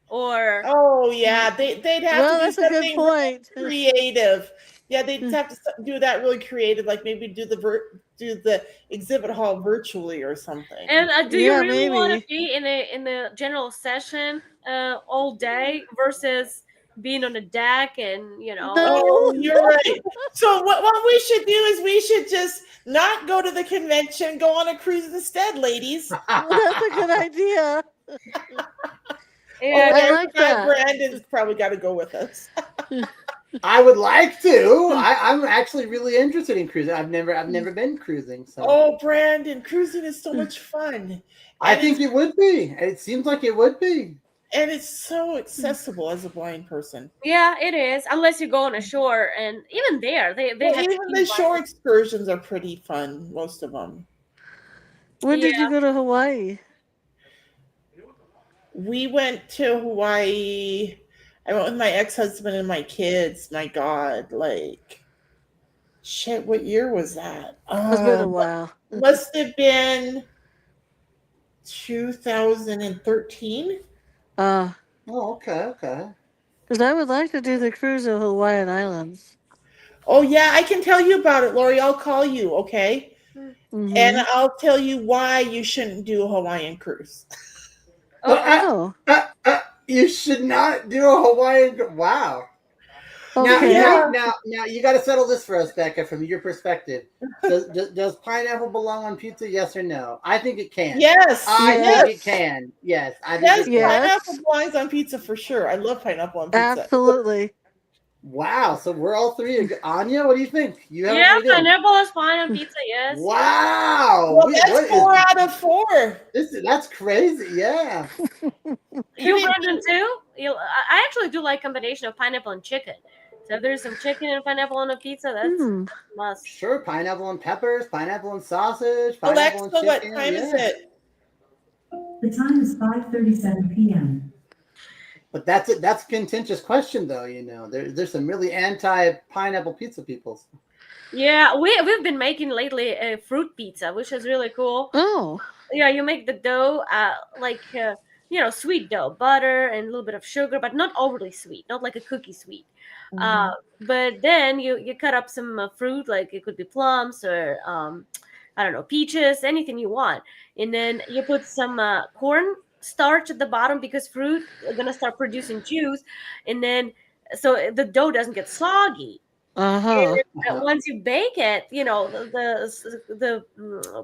Or Oh yeah, they'd have to Well, do that's a good something real point. creative. Yeah, they'd have to do that really creative, like maybe do the exhibit hall virtually or something. and do you Yeah, really want to maybe. be in the general session all day versus being on the deck and Oh, No. you're right. So what we should do is we should just not go to the convention, go on a cruise instead, ladies. That's a good idea. Oh, yeah. I wait, I like forgot that. Brandon's probably got to go with us. I would like to. I'm actually really interested in cruising. I've never been cruising, so Oh, Brandon, cruising is so much fun, I and think it would be. It seems like it would be. it's so accessible as a blind person. Yeah, it is. Unless you go on a shore, and even there, they Well, have even the theme shore parks. excursions are pretty fun, most of them. When did you Yeah. go to Hawaii? We went to Hawaii. I went with my ex-husband and my kids. My God, like shit, what year was that? It's been a while. Must have been 2013. Uh, Oh, okay. because I would like to do the cruise of Hawaiian Islands. Oh yeah, I can tell you about it, Lori. I'll call you, okay? And Mm-hmm. I'll tell you why you shouldn't do a Hawaiian cruise. Oh, Oh, You should not do a Hawaiian. Wow. Now, okay. now, you got to settle this for us, Becca, from your perspective. Does pineapple belong on pizza? Yes or no? I think it can. Yes, I Yes. think it can. Yes, I think yes, it can. pineapple Yes. belongs on pizza for sure. I love pineapple on pizza. Absolutely. Wow. So we're all three. Anya, what do you think? You haven't yeah, weighed in. pineapple is fine on pizza. Yes. Wow. Well, that's 4 out of 4. That's crazy. Yeah. You You, didn't- Brandon, too? I actually do like combination of pineapple and chicken. So if there's some chicken and pineapple on a pizza, that's Hmm. a must. Sure. Pineapple and peppers, pineapple and sausage, pineapple Alexa, and what chicken. time is Yeah. it? The time is 5:37 p.m. But that's a contentious question, though. There's some really anti-pineapple pizza people. Yeah, we've been making lately a fruit pizza, which is really cool. Oh. Yeah, you make the dough like sweet dough, butter and a little bit of sugar, but not overly sweet, not like a cookie sweet. But then you cut up some fruit, like it could be plums or I don't know, peaches, anything you want, and then you put some corn starch at the bottom because fruit are gonna start producing juice, and then so the dough doesn't get soggy. Uh-huh. And once you bake it, the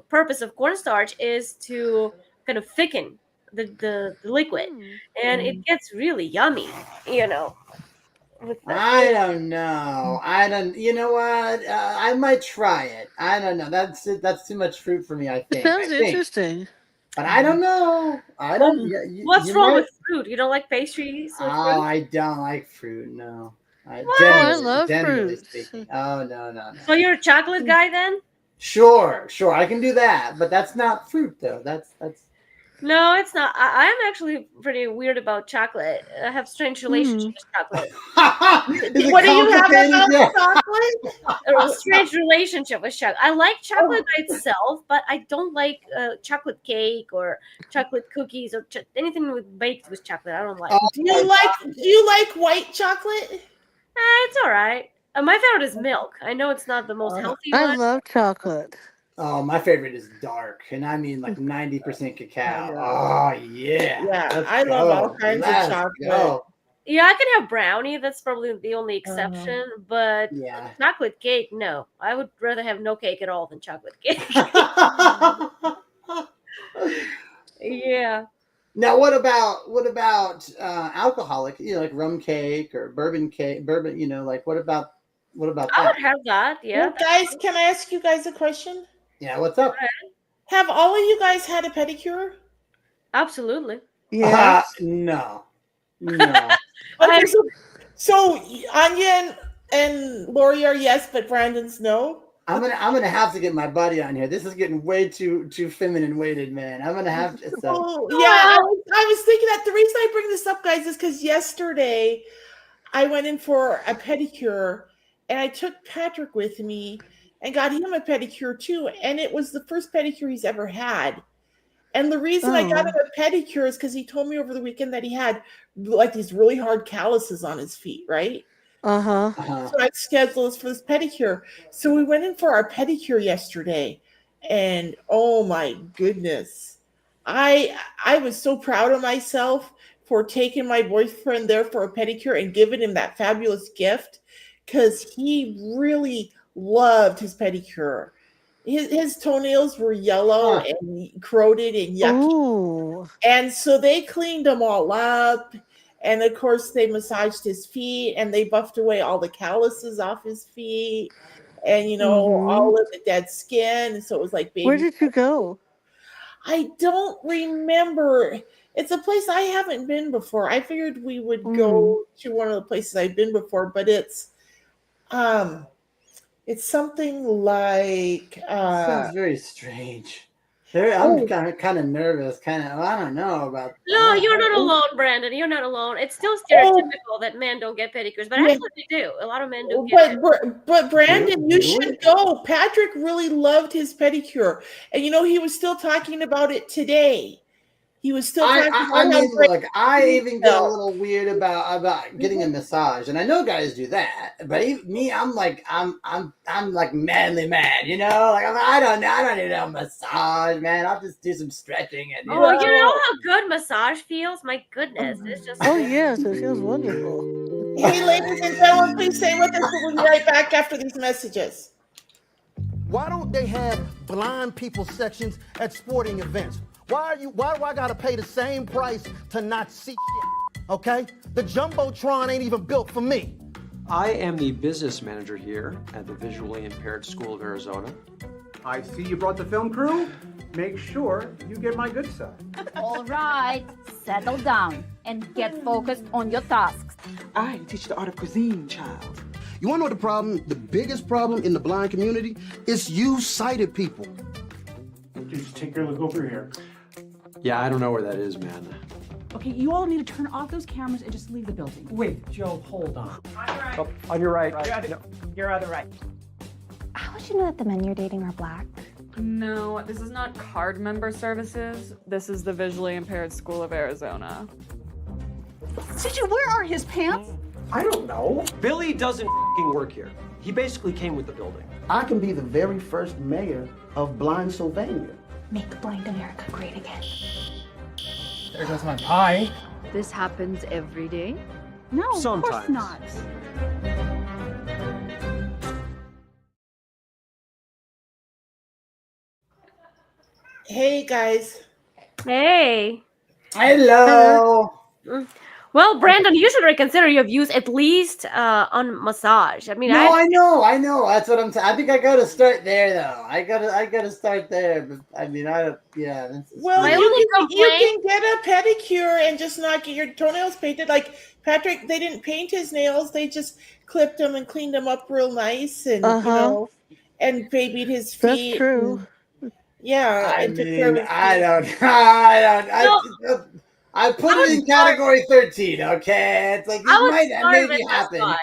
purpose of cornstarch is to kind of thicken the liquid, and it gets really yummy. With the I don't know. I don't. You know what? I might try it. I don't know. That's too much fruit for me. I It think. sounds interesting. But I don't know. I Well, don't. what's You wrong might. with fruit? You don't like pastries with Oh, fruit? I don't like fruit. No. Oh, I love Generally fruit. speaking. Oh no. So you're a chocolate guy then? Sure, I can do that, but that's not fruit though. That's No, it's not. I am actually pretty weird about chocolate. I have strange relationship with chocolate. Is it What do you have complicated? about Yeah. chocolate? A strange relationship with chocolate. I like chocolate by itself, but I don't like chocolate cake or chocolate cookies or anything baked with chocolate. I don't like. Oh, Do you like white chocolate? It's all right. My favorite is milk. I know it's not the most healthy I one. love chocolate. Oh, my favorite is dark, and I mean like 90% cacao. know. Oh yeah. Yeah, Let's I love all go. kinds of Let's chocolate. go. Yeah, I can have brownie. That's probably the only exception. But Yeah. chocolate cake, no. I would rather have no cake at all than chocolate cake. Yeah. Now, what about alcoholic? You know, like rum cake or bourbon cake, bourbon. You know, like what about I that? would have that. Yeah. Well, guys, can I ask you guys a question? Yeah, what's up? Have all of you guys had a pedicure? Absolutely. Yes. No. Okay, so Anya and Lori are yes, but Brandon's no. I'm gonna have to get my buddy on here. This is getting way too feminine weighted, man. I'm gonna have to. So. Oh, yeah, I was thinking that the reason I bring this up, guys, is because yesterday I went in for a pedicure and I took Patrick with me and got him a pedicure too. And it was the first pedicure he's ever had. And the reason I got him a pedicure is because he told me over the weekend that he had like these really hard calluses on his feet, right? Uh-huh. Uh-huh. So I scheduled us for this pedicure. So we went in for our pedicure yesterday, and oh my goodness, I was so proud of myself for taking my boyfriend there for a pedicure and giving him that fabulous gift because he really loved his pedicure. His toenails were yellow and corroded and yucky. Ooh. And so they cleaned them all up. And of course, they massaged his feet and they buffed away all the calluses off his feet and, all of the dead skin. And so it was like baby. Where did you go? I don't remember. It's a place I haven't been before. I figured we would go to one of the places I've been before, but it's something like Sounds very strange. I'm kind of nervous. I don't know about. No, you're not alone, Brandon. You're not alone. It's still stereotypical that men don't get pedicures, but actually they do. A lot of men do get But Brandon, you should go. Patrick really loved his pedicure. And he was still talking about it today. He was still talking look, I even get a little weird about getting a massage, and I know guys do that, but even me, I'm like manly man, Like I don't need a massage, man. I'll just do some stretching and. You know how good massage feels? My goodness, it's just. Oh yes, it feels wonderful. Hey, ladies and gentlemen, please stay with us. We'll be right back after these messages. Why don't they have blind people sections at sporting events? Why do I gotta pay the same price to not see shit? Okay? The Jumbotron ain't even built for me. I am the business manager here at the Visually Impaired School of Arizona. I see you brought the film crew. Make sure you get my good side. All right, settle down and get focused on your tasks. I teach the art of cuisine, child. You wanna know what the problem, the biggest problem in the blind community? It's you sighted people. Just take a look over here. Yeah, I don't know where that is, man. Okay, you all need to turn off those cameras and just leave the building. Wait, Joe, hold on. Oh, on your right. You're on the right. How would you know that the men you're dating are black? No, this is not card member services. This is the Visually Impaired School of Arizona. Gigi, where are his pants? I don't know. Billy doesn't work here. He basically came with the building. I can be the very first mayor of blind Sylvania. Make blind America great again. There goes my pie. This happens every day? No, Sometimes. of course not. Hey, guys. Hey. Hello. Well, Brandon, you should reconsider your views at least on massage. I mean, I know. That's what I'm saying. I think I gotta start there, though. I gotta start there. But I mean, yeah. Well, you can get a pedicure and just not get your toenails painted. Like Patrick, they didn't paint his nails; they just clipped them and cleaned them up real nice, and and babied his That's feet. true. Yeah, I and took care of mean, his I feet. don't. I put I it would in start- category 13. Okay, it's like I this would might start maybe with happen. massage.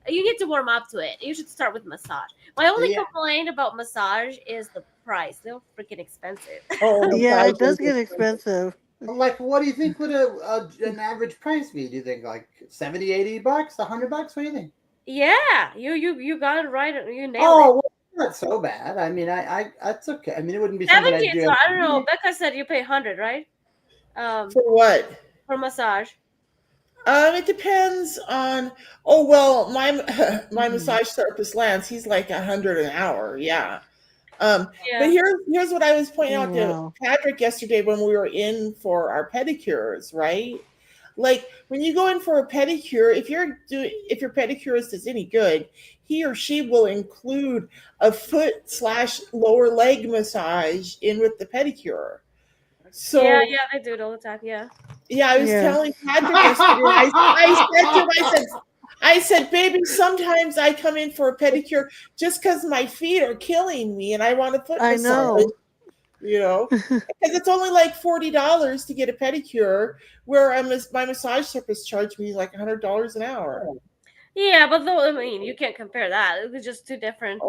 You need to warm up to it. You should start with massage. My only Yeah. complaint about massage is the price. They're freaking expensive. Oh, Yeah, it does massages. get expensive. Like, what do you think would an average price be? Do you think like 70, 80 bucks, $100? What do you think? Yeah, you got it right. You nailed it. Oh, well, not so bad. I mean, I that's okay. I mean, it wouldn't be something 70. I'd do. So I don't every know. day. Becca said you pay 100, right? For what? For massage. It depends on. Oh well, my Mm-hmm. my massage therapist Lance, he's like 100 an hour. Yeah. Yeah. But here's what I was pointing Oh, out to wow. Patrick yesterday when we were in for our pedicures, right? Like when you go in for a pedicure, if your pedicurist is any good, he or she will include a foot/lower leg massage in with the pedicure. So yeah, they do it all the time. Yeah. yeah, I was Yes. telling Patrick yesterday. I said to him, I said, baby, sometimes I come in for a pedicure just because my feet are killing me and I want a foot I massage. know. You know, because it's only like $40 to get a pedicure, where my massage therapist charged me like $100 an hour. Yeah, but though I mean, you can't compare that. It's just two different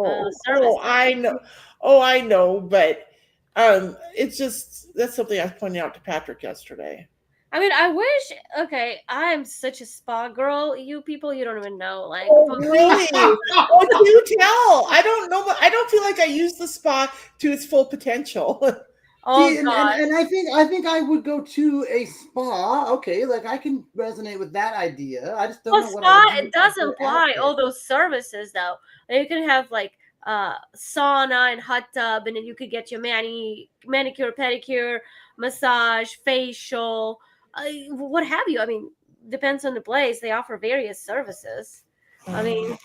services. I know. Oh, I know, but it's just that's something I pointed out to Patrick yesterday. I mean, I wish. Okay, I am such a spa girl. You people, you don't even know. Like, Oh, really? Oh, do tell. I don't know, but I don't feel like I use the spa to its full potential. oh See, and god, I think I would go to a spa. Okay, like I can resonate with that idea. I just don't well, know what I would spa do it does after imply all those services though. Like, you can have like sauna and hot tub, and then you could get your manicure, pedicure, massage, facial, what have you. I mean, depends on the place. They offer various services. I mean,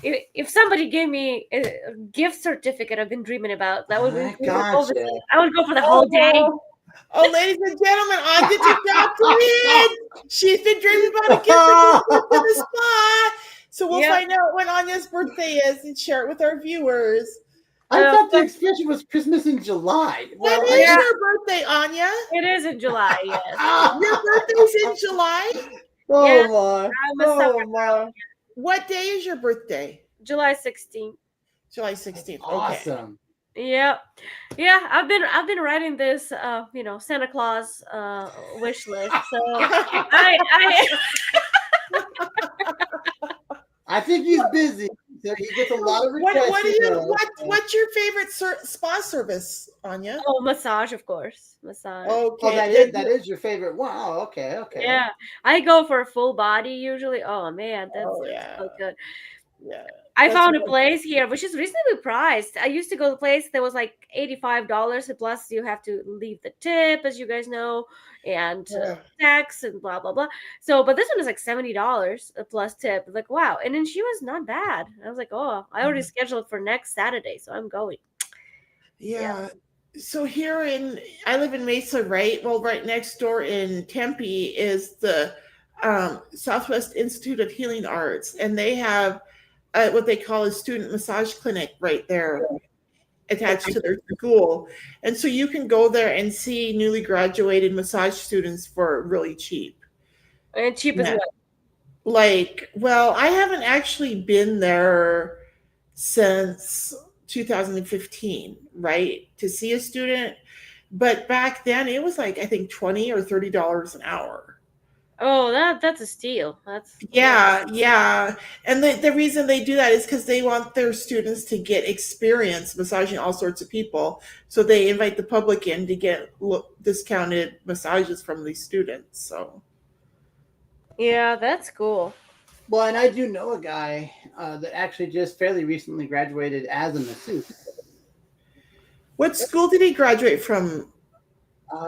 if somebody gave me a gift certificate I've been dreaming about, that would be Gotcha. I would go for the whole day. Oh, ladies and gentlemen, Anya just dropped it in. She's been dreaming about a gift certificate to the spa. So we'll find out when Anya's birthday is and share it with our viewers. I thought the expression was Christmas in July. When is your birthday, Anya? It is in July, yes. Your birthday's in July? Oh Yes, my! I'm a summer girl. What day is your birthday? July 16th. July 16th. Okay. Awesome. Yeah. I've been writing this Santa Claus wish list. So I think he's busy. So he gets a lot of requests. What's your favorite spa service, Anya? Oh, massage, of course. Massage. Okay. Oh, that is your favorite. Wow. Okay. Yeah, I go for a full body usually. Oh man, that's so good. Yeah. I found a place here which is reasonably priced. I used to go to a place that was like $85, plus you have to leave the tip, as you guys know, and tax and blah blah blah. So, but this one is like $70 plus tip. Like, wow. And then she was not bad. I was like, oh, I already scheduled for next Saturday, so I'm going. Yeah. So I live in Mesa, right? Well, right next door in Tempe is the Southwest Institute of Healing Arts, and they have what they call a student massage clinic right there attached to their school. And so you can go there and see newly graduated massage students for really cheap. And cheap as well. Like, well, I haven't actually been there since 2015, right? To see a student. But back then it was like, I think $20 or $30 an hour. Oh, that's a steal. Yeah. And the reason they do that is because they want their students to get experience massaging all sorts of people. So they invite the public in to get discounted massages from these students. So yeah, that's cool. Well, and I do know a guy that actually just fairly recently graduated as a masseuse. What school did he graduate from,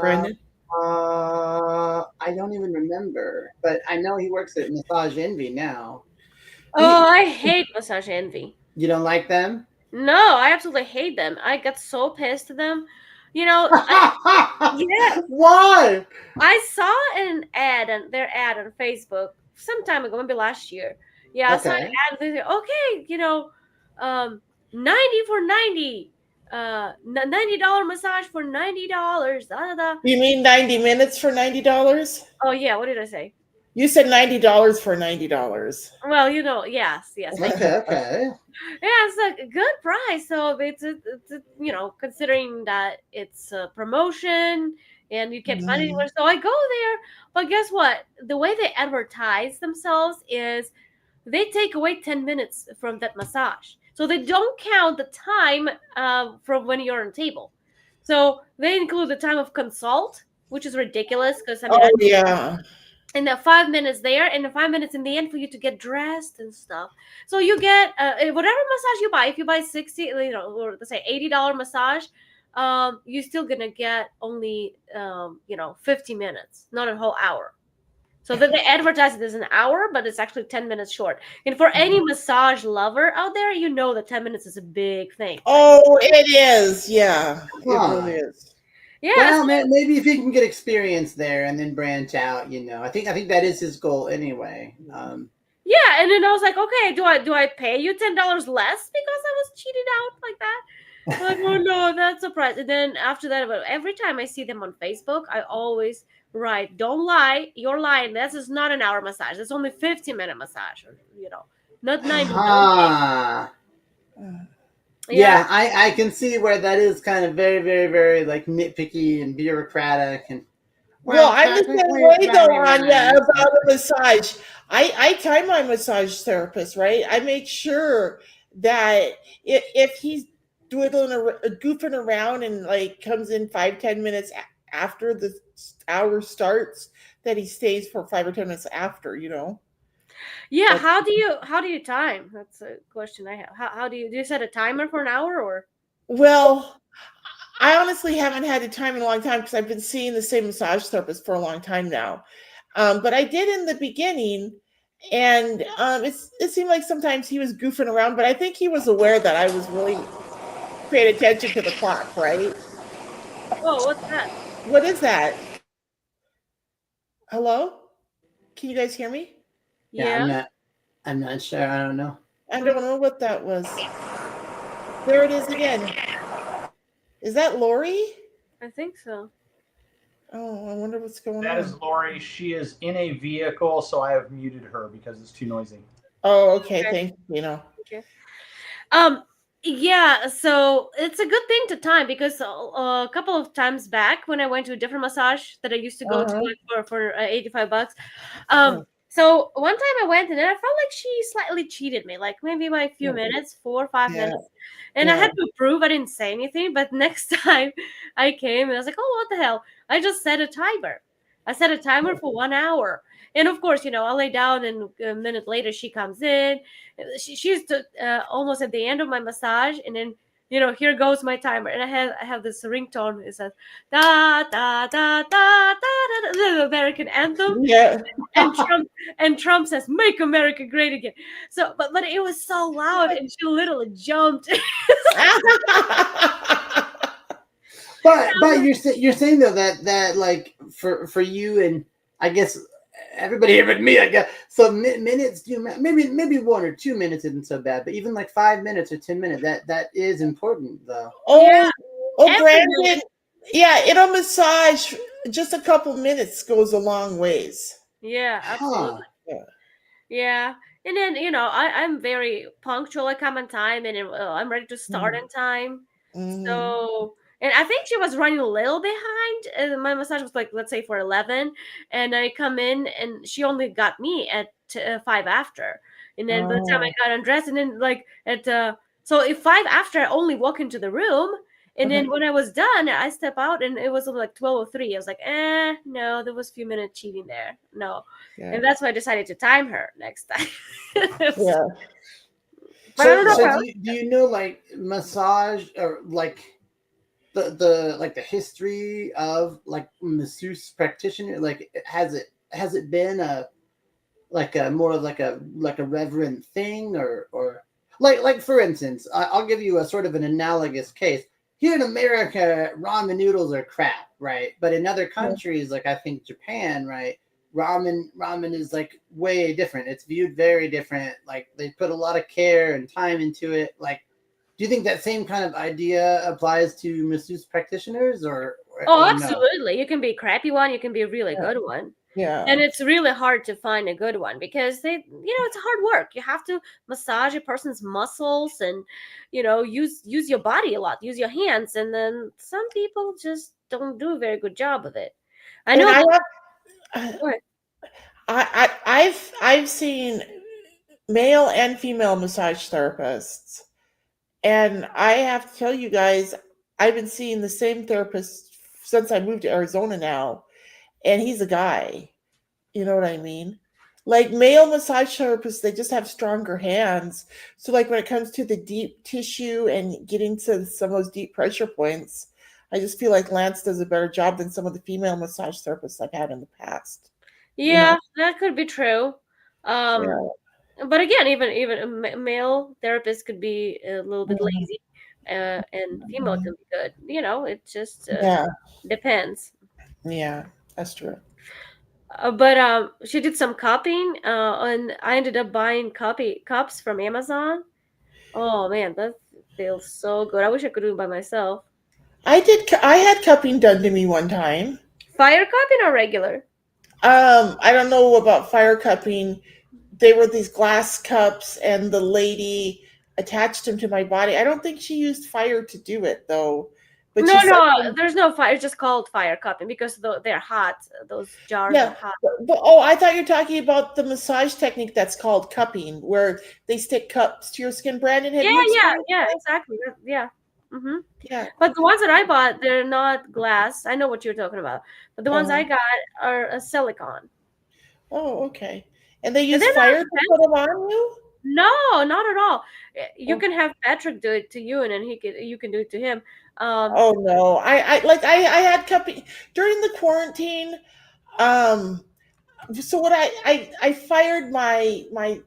Brandon? I don't even remember, but I know he works at Massage Envy now. Oh, I hate Massage Envy. You don't like them? No, I absolutely hate them. I got so pissed at them. Yeah. Why? I saw their ad on Facebook some time ago, maybe last year. Yeah, I saw an ad. They said, okay, 90 for 90. $90 massage for $90. Da, da, da. You mean 90 minutes for $90? Oh yeah, what did I say? You said $90 for $90. Well, yes. Okay. Yeah, it's a good price. So it's considering that it's a promotion and you can't find anywhere. So I go there, but guess what? The way they advertise themselves is they take away 10 minutes from that massage. So they don't count the time from when you're on table. So they include the time of consult, which is ridiculous because Oh, yeah. and the 5 minutes there and the 5 minutes in the end for you to get dressed and stuff. So you get whatever massage you buy. If you buy 60, or let's say $80 massage, you're still gonna get only 50 minutes, not a whole hour. So that they advertise it as an hour, but it's actually 10 minutes short. And for any massage lover out there, you know that 10 minutes is a big thing. Oh, it is. Yeah, it really is. Yeah. Well, maybe if he can get experience there and then branch out, I think that is his goal anyway. Yeah, and then I was like, okay, do I pay you $10 less because I was cheated out like that? Like, oh no, that's a price. And then after that, every time I see them on Facebook, I always write, "Don't lie, you're lying. This is not an hour massage. It's only 15-minute massage, or not 90." Yeah, I can see where that is kind of very, very, very like nitpicky and bureaucratic and. Well, I'm the same way though, Anya, about a massage. I time my massage therapist, right? I make sure that if he's goofing around and like comes in 5-10 minutes after the hour starts, that he stays for 5 or 10 minutes after. Yeah, how do you time? That's a question I have. How do you set a timer for an hour or? Well, I honestly haven't had a time in a long time because I've been seeing the same massage therapist for a long time now. But I did in the beginning, and it seemed like sometimes he was goofing around, but I think he was aware that I was really paying attention to the clock, right? Oh, what's that? What is that? Hello? Can you guys hear me? Yeah. I'm not sure. I don't know. I don't know what that was. There it is again. Is that Lori? I think so. Oh, I wonder what's going on. That is Lori. She is in a vehicle, so I have muted her because it's too noisy. Oh, okay. Thank you. Okay. Yeah, so it's a good thing to time because a couple of times back when I went to a different massage that I used to go to for $85. So one time I went and then I felt like she slightly cheated me, like maybe by a few minutes, 4 or 5 minutes. And I had to prove I didn't say anything. But next time I came and I was like, oh, what the hell? I just set a timer. I set a timer for 1 hour. And of course, I lay down and a minute later she comes in. She's almost at the end of my massage. And then, here goes my timer. And I have this ringtone. It says, da, da, da, da, da, da, the American anthem. Yeah. And Trump says, make America great again. So, but it was so loud and she literally jumped. But you're saying though that like for you and I guess everybody here but me, I guess. So minutes, maybe 1 or 2 minutes isn't so bad, but even like 5 minutes or 10 minutes, that is important though. Brandon. Yeah, in a massage, just a couple minutes goes a long ways. Yeah, absolutely. Yeah. And then, I'm very punctual. I come on time and I'm ready to start on time. So, and I think she was running a little behind. And my massage was like, let's say for 11. And I come in and she only got me at 5 after. And then by the time I got undressed and then like so if 5 after, I only walk into the room. And then when I was done, I step out and it was like 12:03. I was like, no, there was a few minutes cheating there. No. Yeah. And that's why I decided to time her next time. Yeah. But I don't know. So do you know like massage or like the like the history of like masseuse practitioner? Like has it been a more of like a reverent thing or like for instance, I'll give you a sort of an analogous case. Here in America, ramen noodles are crap, right? But in other countries, like I think Japan, right, ramen is like way different. It's viewed very different. Like they put a lot of care and time into it. Like do you think that same kind of idea applies to masseuse practitioners, or Oh, no? absolutely. You can be a crappy one, you can be a really good one. Yeah. And it's really hard to find a good one because it's hard work. You have to massage a person's muscles and, use your body a lot, use your hands. And then some people just don't do a very good job of it. I And know. I That, have, go ahead. I've seen male and female massage therapists, and I have to tell you guys, I've been seeing the same therapist since I moved to Arizona now, and he's a guy. You know what I mean? Like male massage therapists, they just have stronger hands. So, like when it comes to the deep tissue and getting to some of those deep pressure points, I just feel like Lance does a better job than some of the female massage therapists I've had in the past. Yeah, that could be true. Yeah. But again, even a male therapist could be a little bit lazy, and female can be good. It just Yeah. depends. Yeah, that's true. But she did some copying, and I ended up buying cups from Amazon. Oh man, that feels so good. I wish I could do it by myself. I had cupping done to me one time. Fire cupping or regular? I don't know about fire cupping. They were these glass cups, and the lady attached them to my body. I don't think she used fire to do it though, but No, she said, no, there's no fire. It's just called fire cupping because they're hot. Those jars are yeah. hot. But oh, I thought you're talking about the massage technique that's called cupping, where they stick cups to your skin. Brandon, have Yeah, you yeah, experienced yeah, that? exactly. Yeah. Mm-hmm. Yeah. But the ones that I bought, they're not glass. I know what you're talking about. But the ones I got are a silicone. Oh, okay. And they And use they're not fire to put expensive. them on you? No, not at all. You Oh. can have Patrick do it to you, and then you can do it to him. Oh no. I had cupping during the quarantine. Um so what I fired my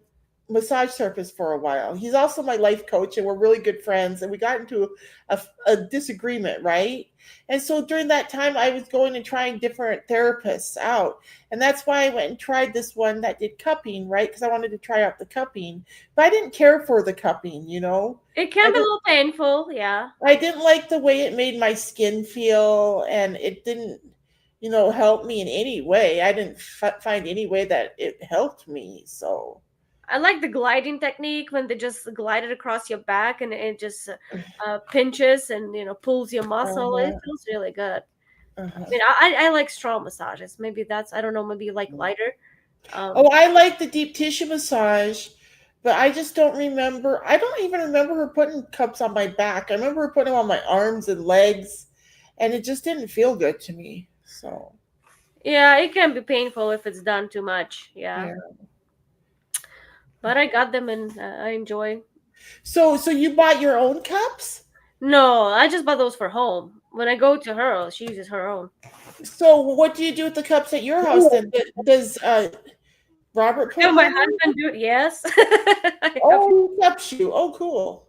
massage therapist for a while. He's also my life coach, and we're really good friends, and we got into a disagreement, right? And so during that time I was going and trying different therapists out, and that's why I went and tried this one that did cupping, right? Because I wanted to try out the cupping, but I didn't care for the cupping, you know. It can I be a didn't, little painful, yeah. I didn't like the way it made my skin feel, and it didn't, help me in any way. I didn't find any way that it helped me. So, I like the gliding technique when they just glide it across your back and it just pinches and pulls your muscle. It uh-huh, feels really good. I uh-huh. mean, I like strong massages. Maybe that's I don't know. Maybe you like lighter. Oh, I like the deep tissue massage, but I just don't remember. I don't even remember her putting cups on my back. I remember her putting them on my arms and legs, and it just didn't feel good to me. So, Yeah, it can be painful if it's done too much. Yeah, yeah. but I got them and I enjoy. So you bought your own cups? No, I just bought those for home. When I go to her, she uses her own. So what do you do with the cups at your house then? Does Robert put Yeah, them my on you? husband do it. Yes. Oh, he cups you. Oh, cool.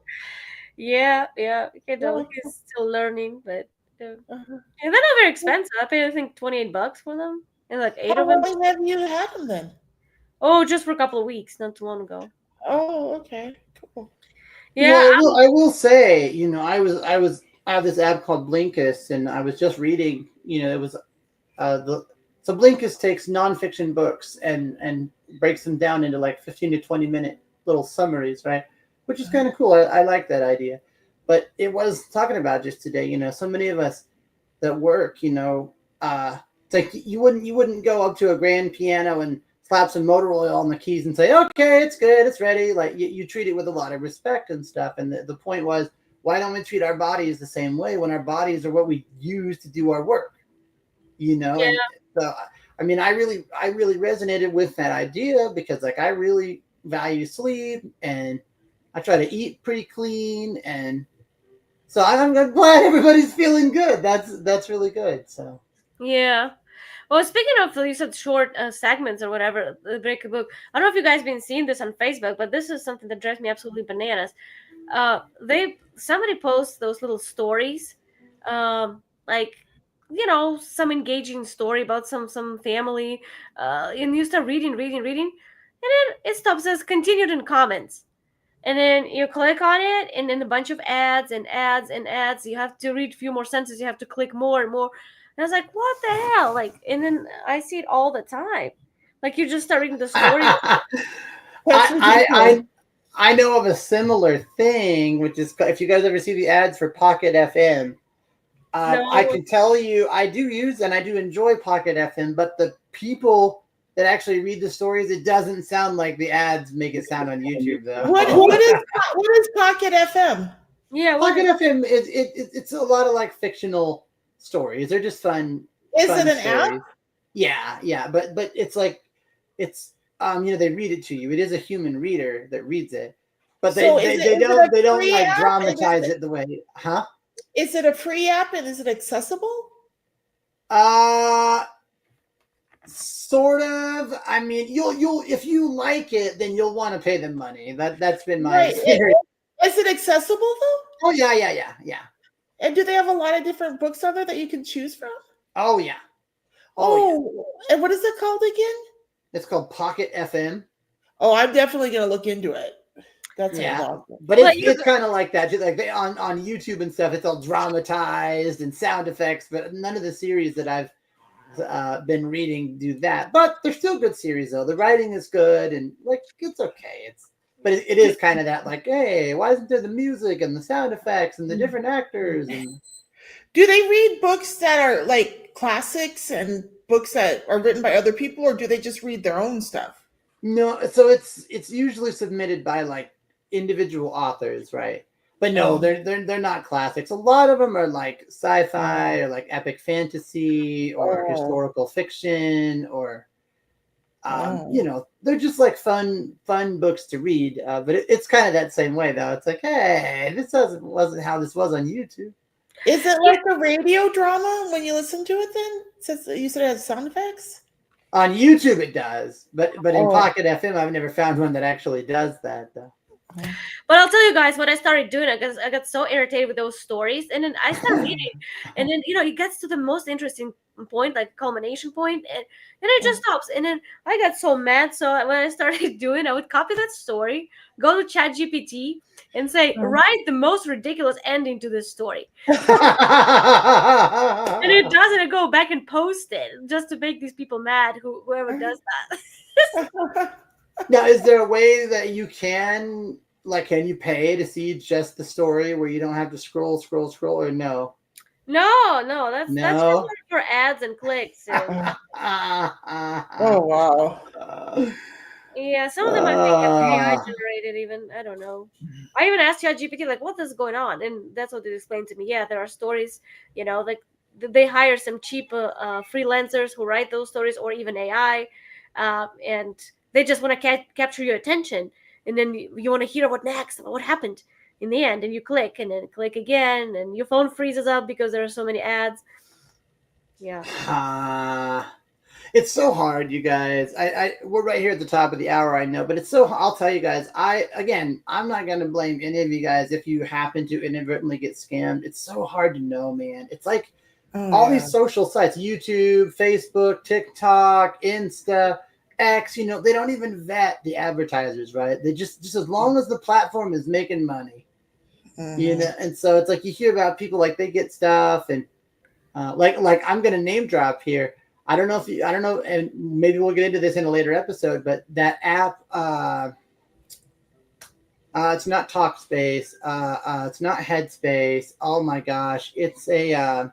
Yeah. Oh, He's still learning, but uh-huh. yeah, they're not very expensive. I paid I think $28 for them, and like 8 How of them. long have you had them then? Oh, just for a couple of weeks, not too long ago. Oh, okay, cool. Yeah, Well, I will say, I have this app called Blinkist, and I was just reading. It was so Blinkist takes nonfiction books and breaks them down into like 15 to 20 minute little summaries, right? Which is kind of cool. I like that idea. But it was talking about just today. So many of us that work, it's like you wouldn't go up to a grand piano and slap some motor oil on the keys and say, okay, it's good, it's ready. Like you treat it with a lot of respect and stuff. And the point was, why don't we treat our bodies the same way when our bodies are what we use to do our work? Yeah. And so, I mean, I really resonated with that idea because like I really value sleep and I try to eat pretty clean, and so I'm glad everybody's feeling good. That's really good. So Yeah. Well, speaking of, you said short segments or whatever, the break a book. I don't know if you guys been seeing this on Facebook, but this is something that drives me absolutely bananas. Somebody posts those little stories, like some engaging story about some family, and you start reading, and then it stops as continued in comments. and then you click on it, and then a bunch of ads and ads and ads. You have to read a few more sentences. You have to click more and more. And I was like, what the hell? Like, and then I see it all the time. Like, you just start reading the story. I know of a similar thing, which is if you guys ever see the ads for Pocket FM. No. I can tell you, I do use and I do enjoy Pocket FM, but the people that actually read the stories, it doesn't sound like the ads make it sound on YouTube, though. What is Pocket FM? Yeah, Pocket FM is it's a lot of like fictional stories. They're just fun. Is fun it an stories. app? Yeah, but it's like it's they read it to you. It is a human reader that reads it, but they don't like dramatize it the way, huh? Is it a free app and is it accessible? Sort of. I mean, you'll if you like it, then you'll want to pay them money. That's been my experience. Is it accessible though? Oh yeah. And do they have a lot of different books on there that you can choose from? Oh yeah. Oh, yeah. And what is it called again? It's called Pocket FM. Oh, I'm definitely gonna look into it. That's but it's kind of like that. Just like on YouTube and stuff, it's all dramatized and sound effects. But none of the series that I've been reading do that. But they're still good series though. The writing is good and like it's okay. But it is kind of that like, hey, why isn't there the music and the sound effects and the different actors? And do they read books that are like classics and books that are written by other people, or do they just read their own stuff? No, so it's usually submitted by like individual authors, right? But no, they're not classics. A lot of them are like sci-fi or like epic fantasy or historical fiction or they're just like fun books to read. But it's kind of that same way though. It's like, hey, this wasn't how this was on YouTube. Is it like a radio drama when you listen to it then? Since you said it has sound effects? On YouTube it does, but in Pocket FM I've never found one that actually does that though. But I'll tell you guys what I started doing because I got so irritated with those stories, and then I started reading, and then it gets to the most interesting point, like culmination point, and then it just stops. And then I got so mad. So when I started doing, I would copy that story, go to ChatGPT, and say, write the most ridiculous ending to this story. And it does, and I go back and post it just to make these people mad. Whoever does that. Now, is there a way that you can you pay to see just the story where you don't have to scroll, or no? No, that's just for ads and clicks. And... oh wow. Yeah, some of them I think are AI generated. Even I don't know. I even asked ChatGPT like, "What is going on?" And that's what it explained to me. Yeah, there are stories. Like they hire some cheap freelancers who write those stories, or even AI, and they just want to capture your attention, and then you want to hear what happened in the end, and you click, and then click again, and your phone freezes up because there are so many ads. Yeah. It's so hard, you guys. We're right here at the top of the hour, I know, but it's so. I'll tell you guys. I'm not gonna blame any of you guys if you happen to inadvertently get scammed. It's so hard to know, man. It's like all these social sites: YouTube, Facebook, TikTok, Insta. X, they don't even vet the advertisers, right? They just as long as the platform is making money, and so it's like you hear about people like they get stuff and like I'm gonna name drop here. I don't know, and maybe we'll get into this in a later episode, but that app, it's not Talkspace, it's not Headspace. Oh my gosh, it's a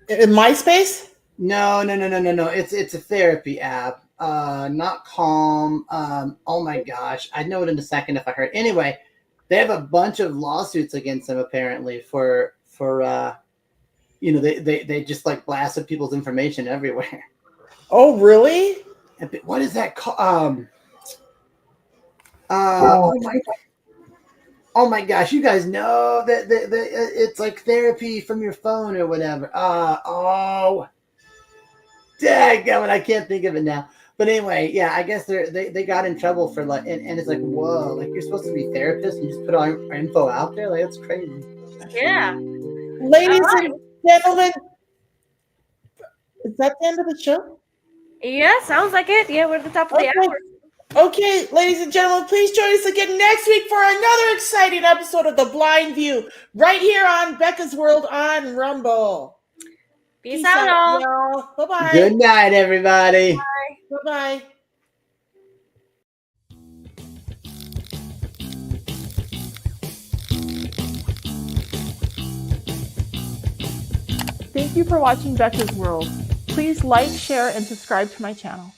MySpace? No. It's a therapy app. Not Calm. Oh my gosh, I'd know it in a second if I heard. Anyway, they have a bunch of lawsuits against them apparently for they just like blasted people's information everywhere. Oh really? What is that called? Oh my gosh, you guys know that it's like therapy from your phone or whatever. Daggone, I can't think of it now. But anyway, yeah, I guess they got in trouble for and it's like, whoa, like you're supposed to be therapists and you just put all our info out there? Like that's crazy. Yeah. Ladies and gentlemen, is that the end of the show? Yeah, sounds like it. Yeah, we're at the top of the hour. Okay, ladies and gentlemen, please join us again next week for another exciting episode of The Blind View, right here on Becca's World on Rumble. Peace out, y'all. Bye-bye. Good night, everybody. Bye-bye. Thank you for watching Becca's World. Please like, share, and subscribe to my channel.